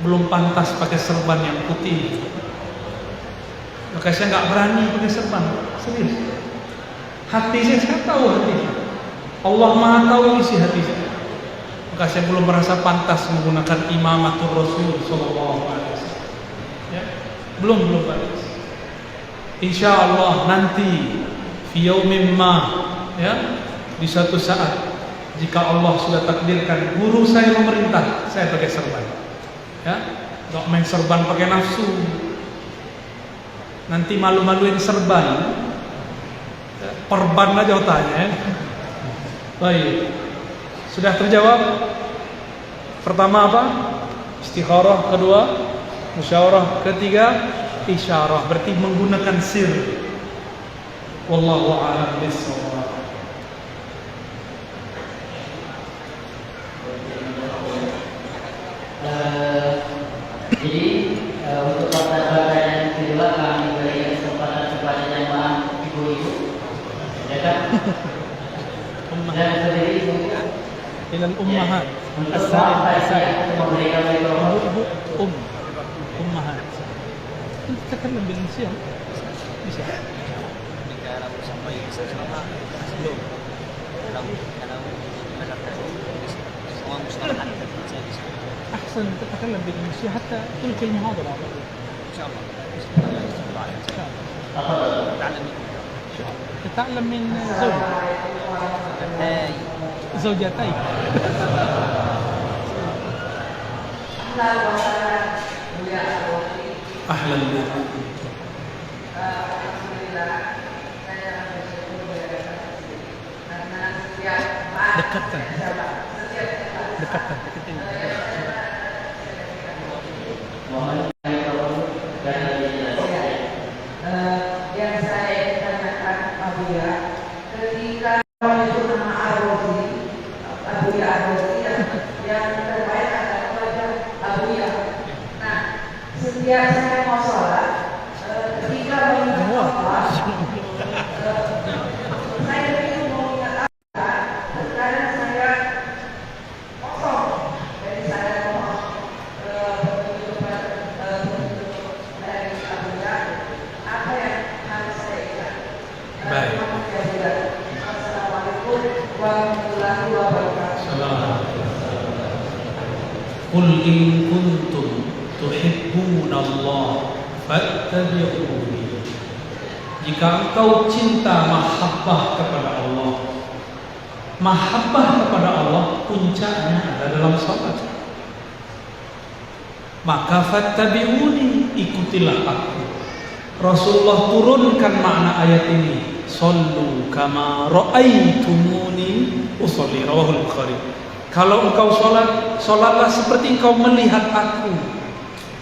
belum pantas pakai serban yang putih. Maka saya nggak berani pakai serban, serius. Hati saya tahu hati. Allah Maha tahu isi hati saya. Maka saya belum merasa pantas menggunakan imamatul Rasul Sallallahu Alaihi Wasallam. Ya, belum pantas. Insya Allah nanti fi yaumin ma, ya, di suatu saat jika Allah sudah takdirkan guru saya memerintah, saya pakai serban. Ya, nggak main serban pakai nafsu. Nanti malu-maluin serban. Perban aja otaknya. Ya. Baik. Sudah terjawab? Pertama apa? Istikharah. Kedua, musyawarah. Ketiga, isyarah. Berarti menggunakan sir. Wallahu a'lam bishawab. Jadi untuk pertanyaan kedua kami berikan kesempatan kepada jamaah ibu-ibu, ya kan? Dan sendiri mungkin Ilal ummahat. untuk memberikan mikrofon. Ummahat. Kita kan lebih siang. Bisa. Negara bersama yang sama sebelum dalam semua mustalahat أحسن تتكلم بالإنجليزية حتى تلك المحاضرة. إن شاء الله. تتعلم من زوجتي. أهلا بك. Dekatkan. Mohon mikrofon dan yang saya tanyakan Abuya, ketika itu nama Abuya yang terbaik adalah wajah Abuya. Nah, setiap saya mau sholat, ketika mengingat Allah, saya itu mau ingat Allah, kadang saya kosong, jadi saya mau apa yang harus saya ingat. Baik. Assalamualaikum warahmatullahi wabarakatuh. Qul in kuntum tuhibbunallaha fattabi'uni. Jika engkau cinta mahabbah kepada Allah, mahabbah kepada Allah puncaknya ada dalam salat. Maka fattabi'uni, ikutilah aku. Rasulullah turunkan makna ayat ini. Sallu kama ra'aitumuni usolli, rawahul Bukhari. Kalau engkau sholat, sholatlah seperti engkau melihat aku.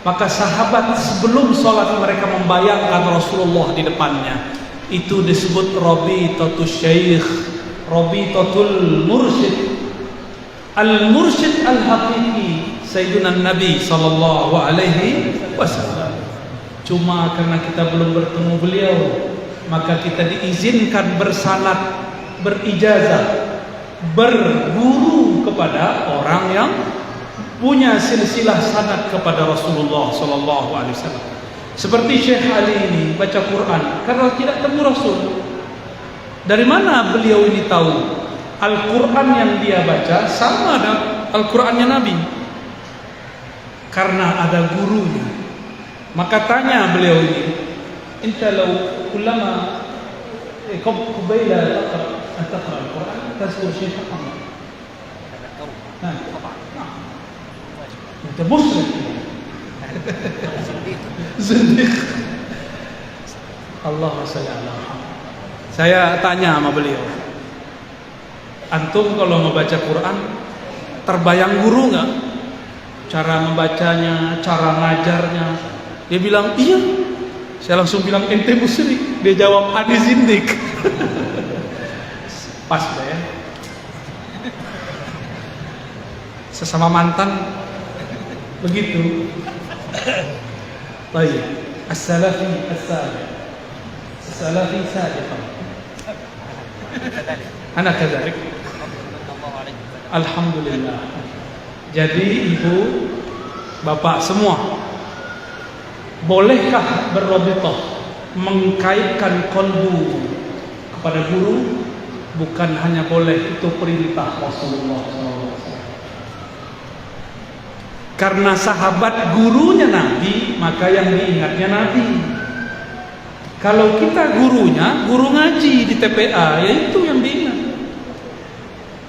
Maka sahabat sebelum sholat mereka membayangkan Rasulullah di depannya. Itu disebut Rabitatul Syekh, Rabitatul Mursyid. Al-Mursyid al-Haqiqi Sayyiduna Nabi sallallahu alaihi wasallam. Cuma karena kita belum bertemu beliau, maka kita diizinkan bersanad, berijazah, berguru kepada orang yang punya silsilah sanad kepada Rasulullah sallallahu alaihi wasallam. Seperti Syekh Ali ini baca Quran karena tidak temu Rasul. Dari mana beliau ini tahu Al-Quran yang dia baca sama dengan Al-Qurannya Nabi? Karena ada gurunya. Maka tanya beliau ini, "Inta law kullama qabila taqra Al-Quran tazkur Syekh Muhammad." Nah, itu musyrik. Zindiq. Allahumma shalli ala Muhammad. Saya tanya sama beliau, antum kalau membaca Quran terbayang guru nggak? Cara membacanya, cara ngajarnya? Dia bilang iya. Saya langsung bilang ente musyrik. Dia jawab ane zindik. Pas ya. Sesama mantan begitu. Baik. As-salafi as-salih. As-salafi sadiqan. Ana kadzalik. Alhamdulillah. Jadi ibu, bapak semua, bolehkah berrabithah, mengkaitkan qalbu kepada guru? Bukan hanya boleh, itu perintah Rasulullah SAW. Karena sahabat gurunya Nabi, maka yang diingatnya Nabi. Kalau kita gurunya, guru ngaji di TPA, ya itu yang diingat.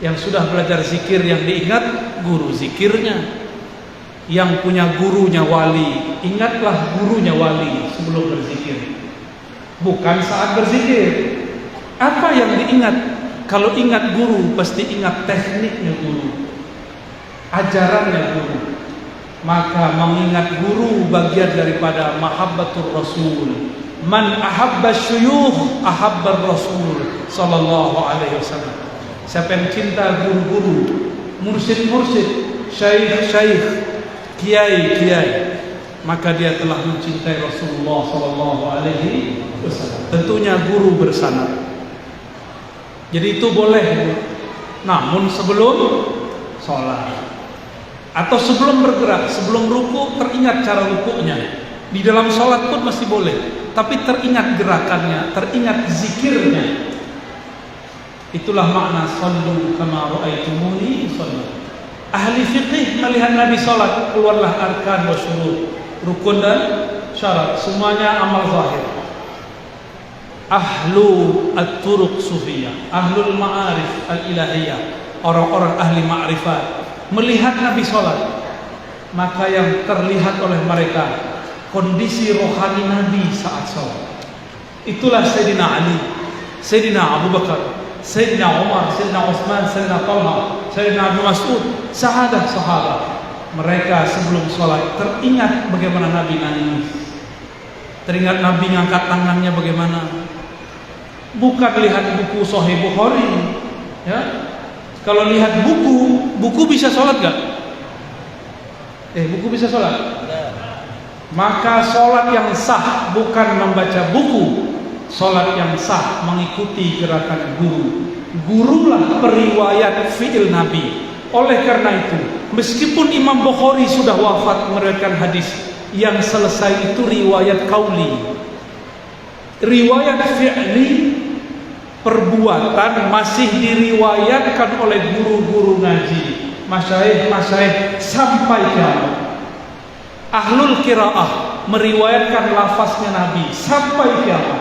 Yang sudah belajar zikir yang diingat, guru zikirnya. Yang punya gurunya wali, ingatlah gurunya wali sebelum berzikir, bukan saat berzikir. Apa yang diingat? Kalau ingat guru, pasti ingat tekniknya guru, ajarannya guru. Maka mengingat guru bagian daripada mahabbatur Rasul. Man ahabba syuyukh ahabbar Rasul sallallahu alaihi wasallam. Siapa yang cinta guru-guru, mursyid-mursyid, syekh-syekh, kiai-kiai, maka dia telah mencintai Rasulullah sallallahu alaihi wasallam. Tentunya guru bersanad. Jadi itu boleh, namun sebelum sholat atau sebelum bergerak, sebelum ruku, teringat cara rukunya. Di dalam sholat pun masih boleh, tapi teringat gerakannya, teringat zikirnya. Itulah makna sallu kama ra'aitumuni usalli. Ahli fiqih melihat Nabi sholat, keluarlah arkan wa syurut, rukun dan syarat, semuanya amal zahir. Ahlu at-turuq sufiyah, ahlul ma'arif al-ilahiyah, orang-orang ahli ma'rifat melihat Nabi sholat, maka yang terlihat oleh mereka kondisi rohani Nabi saat sholat. Itulah Sayyidina Ali, Sayyidina Abu Bakar, Sayyidina Umar, Sayyidina Utsman, Sayyidina Talha, Sayyidina Abu Mas'ud, sahabat-sahabat. Mereka sebelum sholat teringat bagaimana Nabi nangis, teringat Nabi ngangkat tangannya bagaimana. Bukan lihat buku Sahih Bukhari, ya. Kalau lihat buku bisa sholat gak? Buku bisa sholat? Maka sholat yang sah bukan membaca buku. Sholat yang sah mengikuti gerakan guru. Gurulah periwayat fi'il Nabi. Oleh karena itu, meskipun Imam Bukhari sudah wafat meriwayatkan hadis, yang selesai itu riwayat qauli. Riwayat fi'li, perbuatan, masih diriwayatkan oleh guru-guru ngaji, masyayikh sampai kiamat. Ahlul qiraah meriwayatkan lafaznya Nabi sampai kiamat.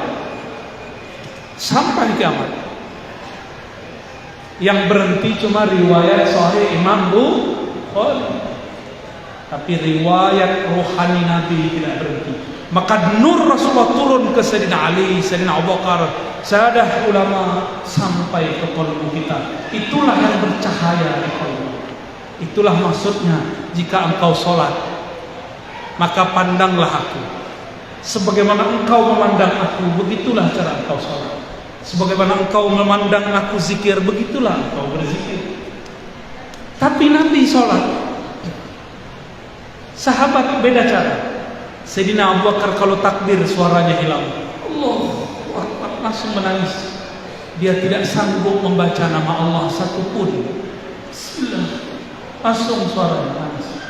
Sampai kiamat. Yang berhenti cuma riwayat sahih Imam Bukhari. Tapi riwayat rohani Nabi tidak berhenti. Maka nur Rasulullah turun ke Sayyidina Ali, Sayyidina Abu Bakar, sahadah ulama sampai ke qalbu kita. Itulah yang bercahaya di qalbu. Itulah maksudnya jika engkau sholat, maka pandanglah aku. Sebagaimana engkau memandang aku, begitulah cara engkau sholat. Sebagaimana engkau memandang aku zikir, begitulah engkau berzikir. Tapi Nabi sholat, sahabat beda cara. Sayyidina Abu Bakar kalau takbir suaranya hilang, Allahu Akbar, langsung menangis. Dia tidak sanggup membaca nama Allah satupun. Bismillah, langsung suaranya nangis.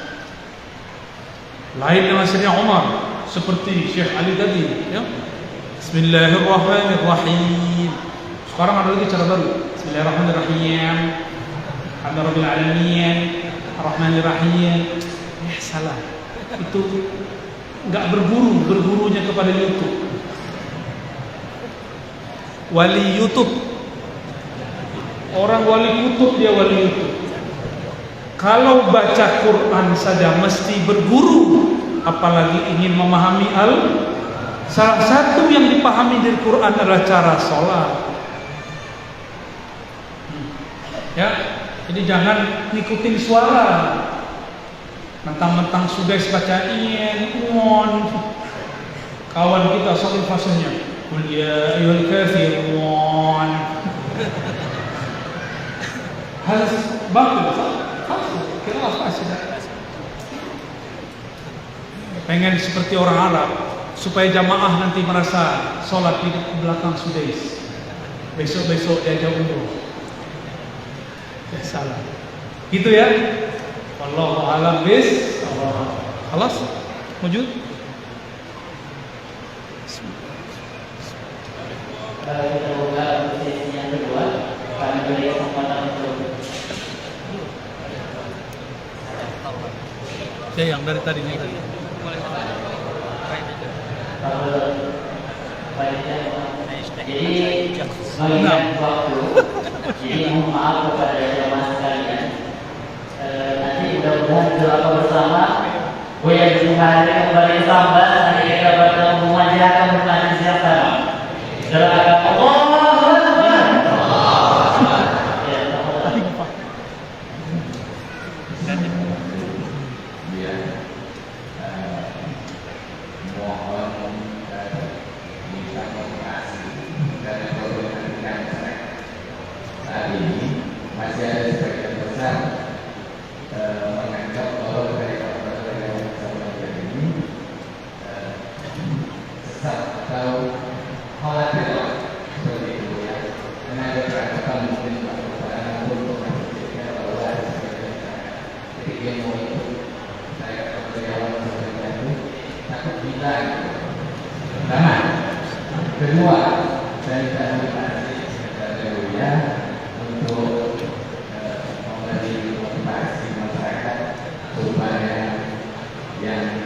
Lain dengan Sayyidina Umar, seperti Syekh Ali tadi, ya. Bismillahirrahmanirrahim. Sekarang ada lagi cara baru. Bismillahirrahmanirrahim. Alhamdulillahirabbil alamin. Arrahmanirrahim. Salah. Itu enggak bergurunya kepada YouTube. Wali YouTube. Orang wali kutub, dia wali YouTube. Kalau baca Quran saja mesti berguru, apalagi ingin memahami salah satu yang dipahami dari Quran adalah cara sholat. Ya, jadi jangan ngikutin suara. Mentang-mentang sudah baca kawan kita soal fasenya. Qul ya ayyuhal kafirun. Harus bagus. Kira fasih. Pengen seperti orang Arab supaya jamaah nanti merasa sholat di belakang sudais. Besok-besok diajak umroh. Ya salah. Gitu ya. Wallahu a'lam bishawab. Khalas? Wujud? Kita buka sesi yang kedua. Kami beri kesempatan untuk Ya yang dari tadi nih. Jadi mengingat waktu, jadi mohon maaf kepada jemaah sekalian. Nanti mudah-mudahan doa bersama. Buya Bismillahirrahmanirrahim kembali sambat. Nanti kita bertemu wajah akan bertanya siapa. Doakan Allahu Akbar. Masih ada sebagian besar menganggap bahwa dari orang-orang yang sama ini sesat atau khawatir seperti itu ya. Karena ada perangkatan mungkin para untuk menunjukkan bahwa ketika dia mau ikut saya karyawan seperti itu takut gila. Pertama, kedua dari klarifikasi dulu ya. Untuk memberi motivasi masyarakat supaya yang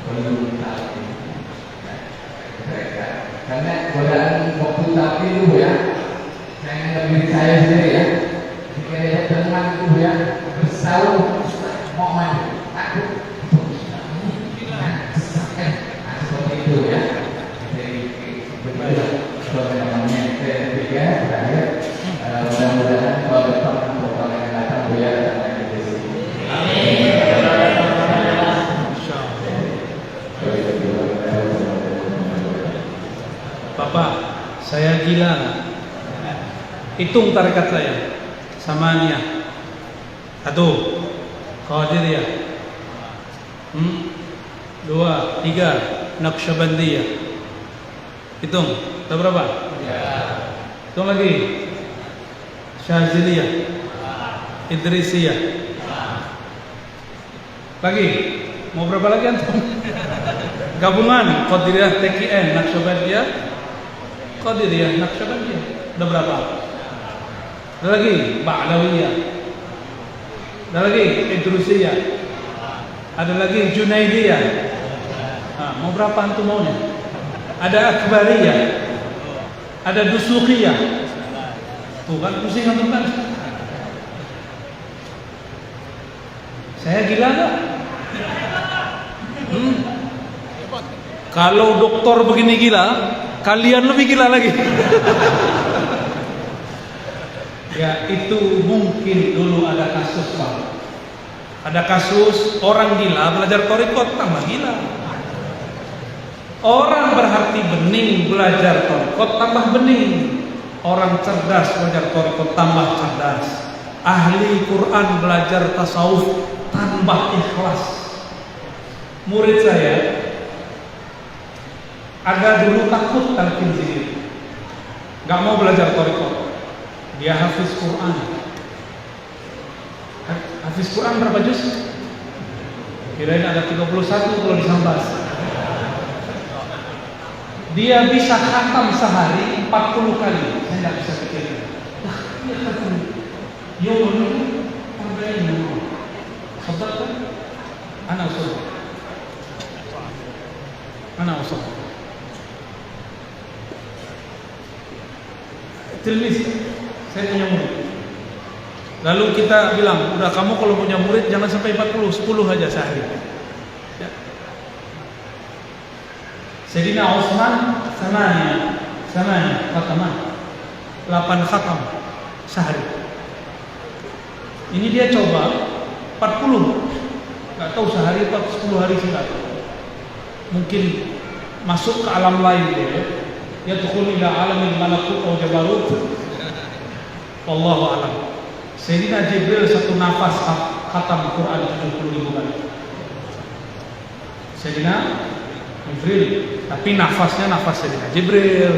belum tahu mereka, karena godaan waktu tapi dulu ya, saya lebih saya sendiri ya, jika ada teman itu ya bersau mau maju takut, seperti itu ya. Jadi begitu namanya ketiga terakhir. Mudah-mudahan kalau depan program yang datang Buya datang lagi di sini. Bapak, saya gila. Hitung tarekat saya. Samaniyah. 1. Qadiriyah. 2, 3. Naqsyabandiyah. Hitung. Ada berapa? Hitung lagi. Syaziliyah, Idrisiyah. Lagi, mau berapa lagi antum? Gabungan Qadiriyah, TKN, Naqsyabandiyah, Qadiriyah, Naqsyabandiyah. Ada berapa? Ada lagi Ba'lawiyah. Ada lagi Idrisiyah. Ada lagi Junaidiyah. Mau berapa antum maunya? Ada Akbariyah. Ada Dusuqiyah. Bukan pusing antum kan? Saya gila enggak? Kalau dokter begini gila, kalian lebih gila lagi. Ya itu mungkin dulu ada kasus Pak. Ada kasus orang gila belajar thariqat tambah gila. Orang berhati bening belajar thariqat tambah bening. Orang cerdas belajar thariqat tambah cerdas. Ahli Quran belajar tasawuf tambah ikhlas. Murid saya ada dulu takut talqin zikir, gak mau belajar thariqat. Dia hafiz Quran. Hafiz Quran berapa juz? Kirain ada 31 kalau disambas. Dia bisa khatam sehari 40 kali. Saya tidak bisa pikirkan. Nah, dia khatam. Yom ini Sobat kan? Anak usul. Anak usul. Tilmis. Saya punya murid. Lalu kita bilang, udah kamu kalau punya murid jangan sampai 40, 10 aja sehari. Ya. Sayyidina Utsman samanya khataman. 8 khatam sehari. Ini dia coba 40. Enggak tahu sehari atau 10 hari sekali. Mungkin masuk ke alam lain dia. Yadkhulu ila alamil malakut atau jabarut. Wallahu a'lam. Sayyidina Jibril satu nafas khatam Quran 70.000 kali. Sayyidina Jibril, tapi nafasnya nafas Sayyidina Jibril.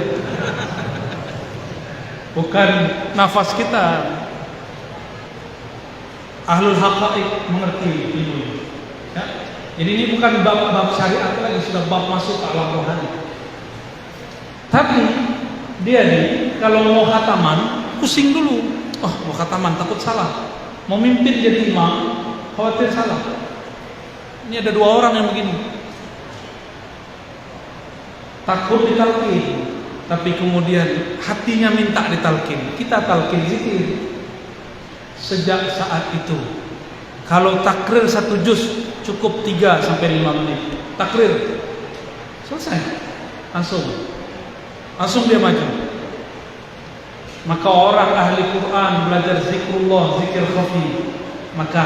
Bukan nafas kita. Ahlul haqaiq mengerti ini. Ya. Jadi ini bukan bab syariat lagi, sudah bab masuk ke alam rohani. Tapi dia nih kalau mau khataman pusing dulu. Oh, mau khataman takut salah. Mau mimpin jadi imam khawatir salah. Ini ada 2 orang yang begini. Takut ditalkin, tapi kemudian hatinya minta ditalkin. Kita talkin zikir. Sejak saat itu, kalau takrir 1 juz cukup 3 sampai 5 menit. Takrir selesai, langsung dia maju. Maka orang ahli Quran belajar zikrullah, zikir khafi, maka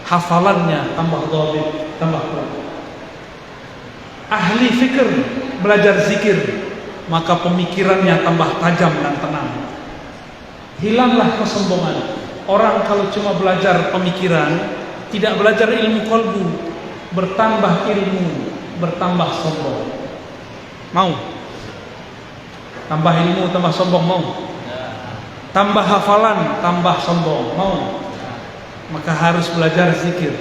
hafalannya tambah dhabit, tambah kuat. Ahli fikir belajar zikir, maka pemikirannya tambah tajam dan tenang. Hilanglah kesombongan. Orang kalau cuma belajar pemikiran, tidak belajar ilmu qalbu, bertambah ilmu, bertambah sombong. Mau? Tambah ilmu, tambah sombong, mau? Tambah hafalan, tambah sombong, mau? Maka harus belajar zikir.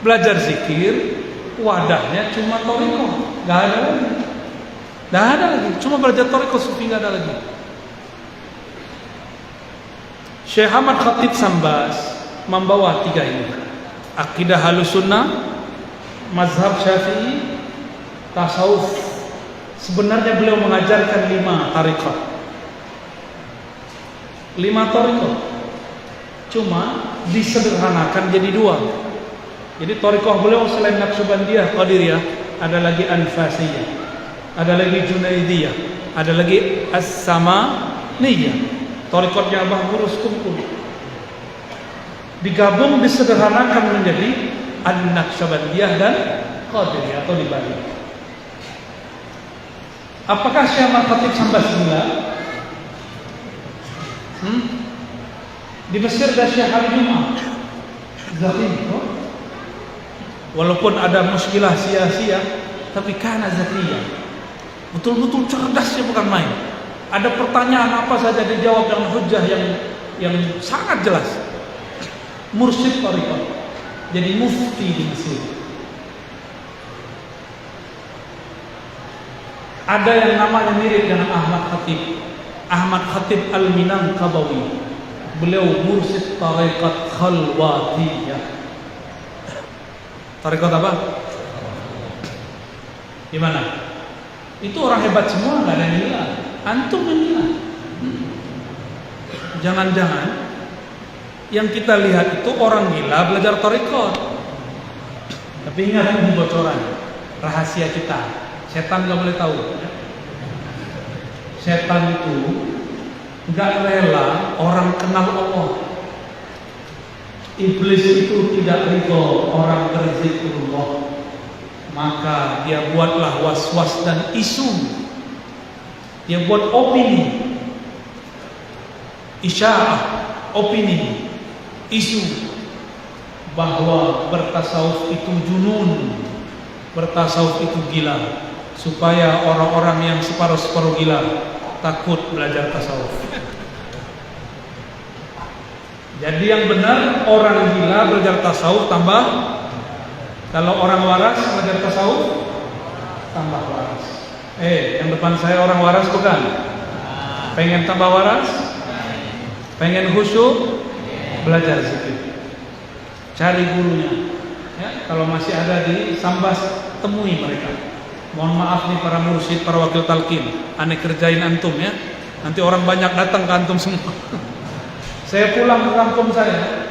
Belajar zikir, wadahnya cuma thariqah, gak ada lagi. Cuma belajar thariqah sufi, gak ada lagi. Syekh Ahmad Khatib Sambas membawa 3 ini: akidah Ahlussunnah, mazhab Syafi'i, tasawuf. Sebenarnya beliau mengajarkan 5 tariqah. 5 tariqah. Cuma disederhanakan jadi 2. Jadi tariqah beliau selain Naqsyabandiyah, Qadiriyah, ada lagi Anfasiyah, ada lagi Junaidiyah, ada lagi As-Samaniyah. Tariqatnya Abah Burus Kumpul digabung, disederhanakan menjadi An-Naqsyabandiyah dan Qadiriyah atau dibalik. Apakah Syekh Ahmad Khatib Sambas gila? Di Mesir ada Syekh hari Jumat Zaki. Walaupun ada muskilah sia-sia, tapi karena zakiyah, betul-betul cerdasnya bukan main. Ada pertanyaan apa saja dijawab dengan hujjah yang sangat jelas. Mursyid tariqah, jadi mufti di Mesir. Ada yang namanya mirip dengan Ahmad Khatib Al-Minangkabawi. Beliau mursyid tariqat khalwatiyah. Tariqat apa? Gimana? Itu orang hebat semua, nggak ada yang gila. Antum yang gila. Jangan-jangan yang kita lihat itu orang gila belajar tariqat. Tapi ingat, ini bocoran rahasia kita. Setan gak boleh tahu. Setan itu gak rela orang kenal Allah. Iblis itu tidak ridho orang berzikrullah. Maka dia buatlah was-was dan isu. Dia buat opini, isya'ah, opini, isu bahwa bertasawuf itu junun, bertasawuf itu gila, supaya orang-orang yang separuh-separuh gila takut belajar tasawuf. Jadi yang benar, orang gila belajar tasawuf tambah, kalau orang waras belajar tasawuf tambah waras. Yang depan saya orang waras bukan? Pengen tambah waras? Pengen khusyuk? Belajar zikir. Cari gurunya. Ya, kalau masih ada di Sambas, temui mereka. Mohon maaf nih para mursyid, para wakil talqin, aneh kerjain antum ya. Nanti orang banyak datang ke antum semua. Saya pulang ke kampung saya,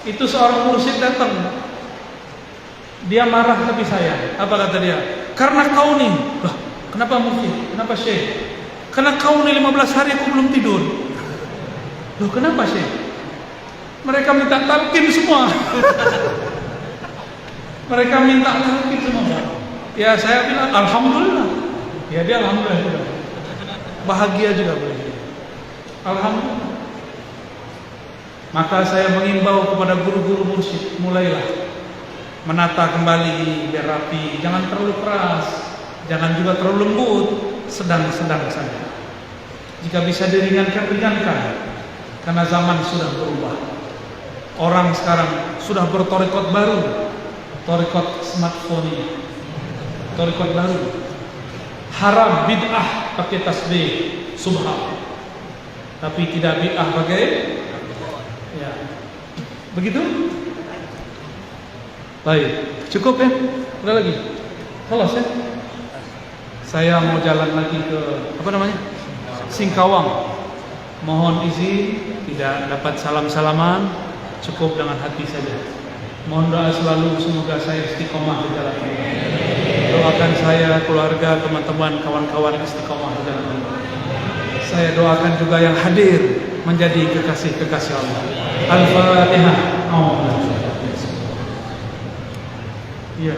itu seorang mursyid datang. Dia marah habis saya. Apa kata dia? Karena kau nih. Loh, kenapa mursyid? Kenapa syekh? Karena kau nih 15 hari aku belum tidur. Loh, kenapa syekh? Mereka minta talqin semua. Mereka minta talqin semua. Ya saya bilang alhamdulillah. Ya dia alhamdulillah juga. Bahagia juga boleh. Alhamdulillah. Maka saya mengimbau kepada guru-guru mursyid, mulailah menata kembali biar rapi, jangan terlalu keras, jangan juga terlalu lembut, sedang-sedang saja. Jika bisa diringankan, ringankan, karena zaman sudah berubah. Orang sekarang sudah bertorikot baru, torikot smartphone ini, torikot baru. Haram bid'ah pakai tasbih subhan, tapi tidak bid'ah pakai ya. Begitu? Baik, cukup ya? Ada lagi? Kelas ya? Saya mau jalan lagi ke apa namanya? Singkawang. Mohon izin, tidak dapat salam-salaman, cukup dengan hati saja. Mohon doa selalu semoga saya istiqomah di jalan Allah. Doakan saya, keluarga, teman-teman, kawan-kawan istiqomah di jalan Allah. Saya doakan juga yang hadir menjadi kekasih-kekasih Allah. Al-Fatihah. Ya.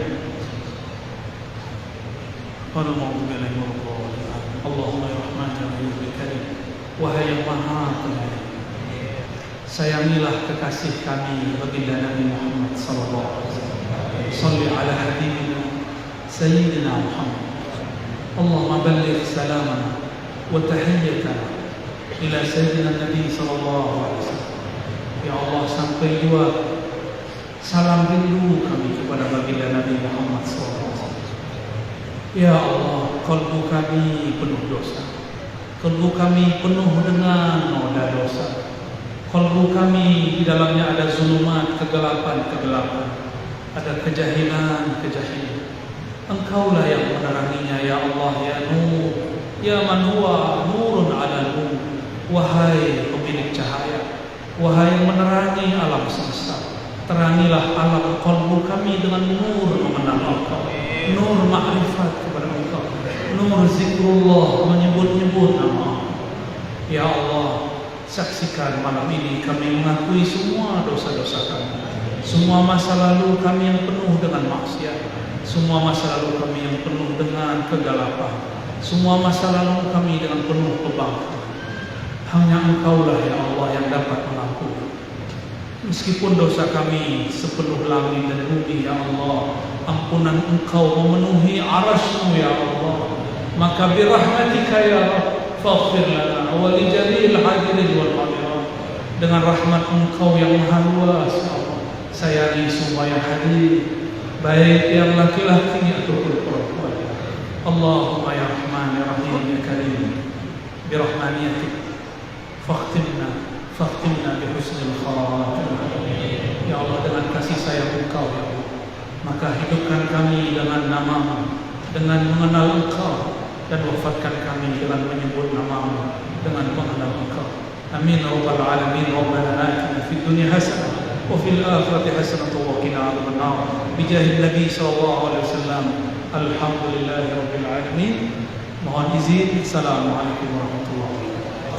Allahumma ya Rahman ya Rahim Karim. Wahai yang Maha Penyayang, sayangilah kekasih kami baginda Nabi Muhammad sallallahu alaihi wasallam. Shalli ala habibina sayyidina Muhammad. Allahumma balligh salamana wa tahiyyatana ila sayyidina Nabi sallallahu alaihi wasallam. Ya Allah, sampai juga salam rindu kami kepada baginda Nabi Muhammad SAW. Ya Allah, kalbu kami penuh dosa, kalbu kami penuh dengan noda dosa, kalbu kami di dalamnya ada zulumat, kegelapan-kegelapan, ada kejahilan-kejahilan. Engkaulah yang meneranginya, ya Allah, ya Nur, ya man huwa nurun ala nur. Wahai pemilik cahaya, wahai yang menerangi alam semesta, terangilah alam qalbu kami dengan nur mengenal Engkau, nur ma'rifat kepada Engkau, nur zikrullah, menyebut-nyebut nama. Ya Allah, saksikan malam ini kami mengakui semua dosa-dosa kami, semua masa lalu kami yang penuh dengan maksiat, semua masa lalu kami yang penuh dengan kegelapan, semua masa lalu kami dengan penuh kebanggaan. Hanya Engkaulah ya Allah yang dapat mengampuni. Meskipun dosa kami sepenuh langit dan bumi, ya Allah, ampunan Engkau memenuhi arasy-Mu, ya Allah. Maka birahmatika ya Rabb, faghfir lana wa li jami'il hadirin wal hadirat. Dengan rahmat Engkau yang maha luas, ya Allah, sayangi semua yang hadir, baik yang laki-laki ataupun perempuan. Allahumma ya Rahman ya Rahim ya Karim, birahmaniyatik Fakhtimna bihusnil khatimah. Ya Allah, dengan kasih sayang Engkau, ya Allah, maka hidupkan kami dengan nama-Mu, dengan mengenal Engkau, dan wafatkan kami dengan menyebut nama-Mu, dengan mengenal Engkau. Amin ya rabbal alamin. Rabbana atina fid dunya hasanah wa fil akhirati hasanah wa qina adzabannar. Bijahil Nabi sallallahu alaihi wasallam. Alhamdulillahi rabbil alamin. Mohon izin. Assalamualaikum warahmatullahi wabarakatuh.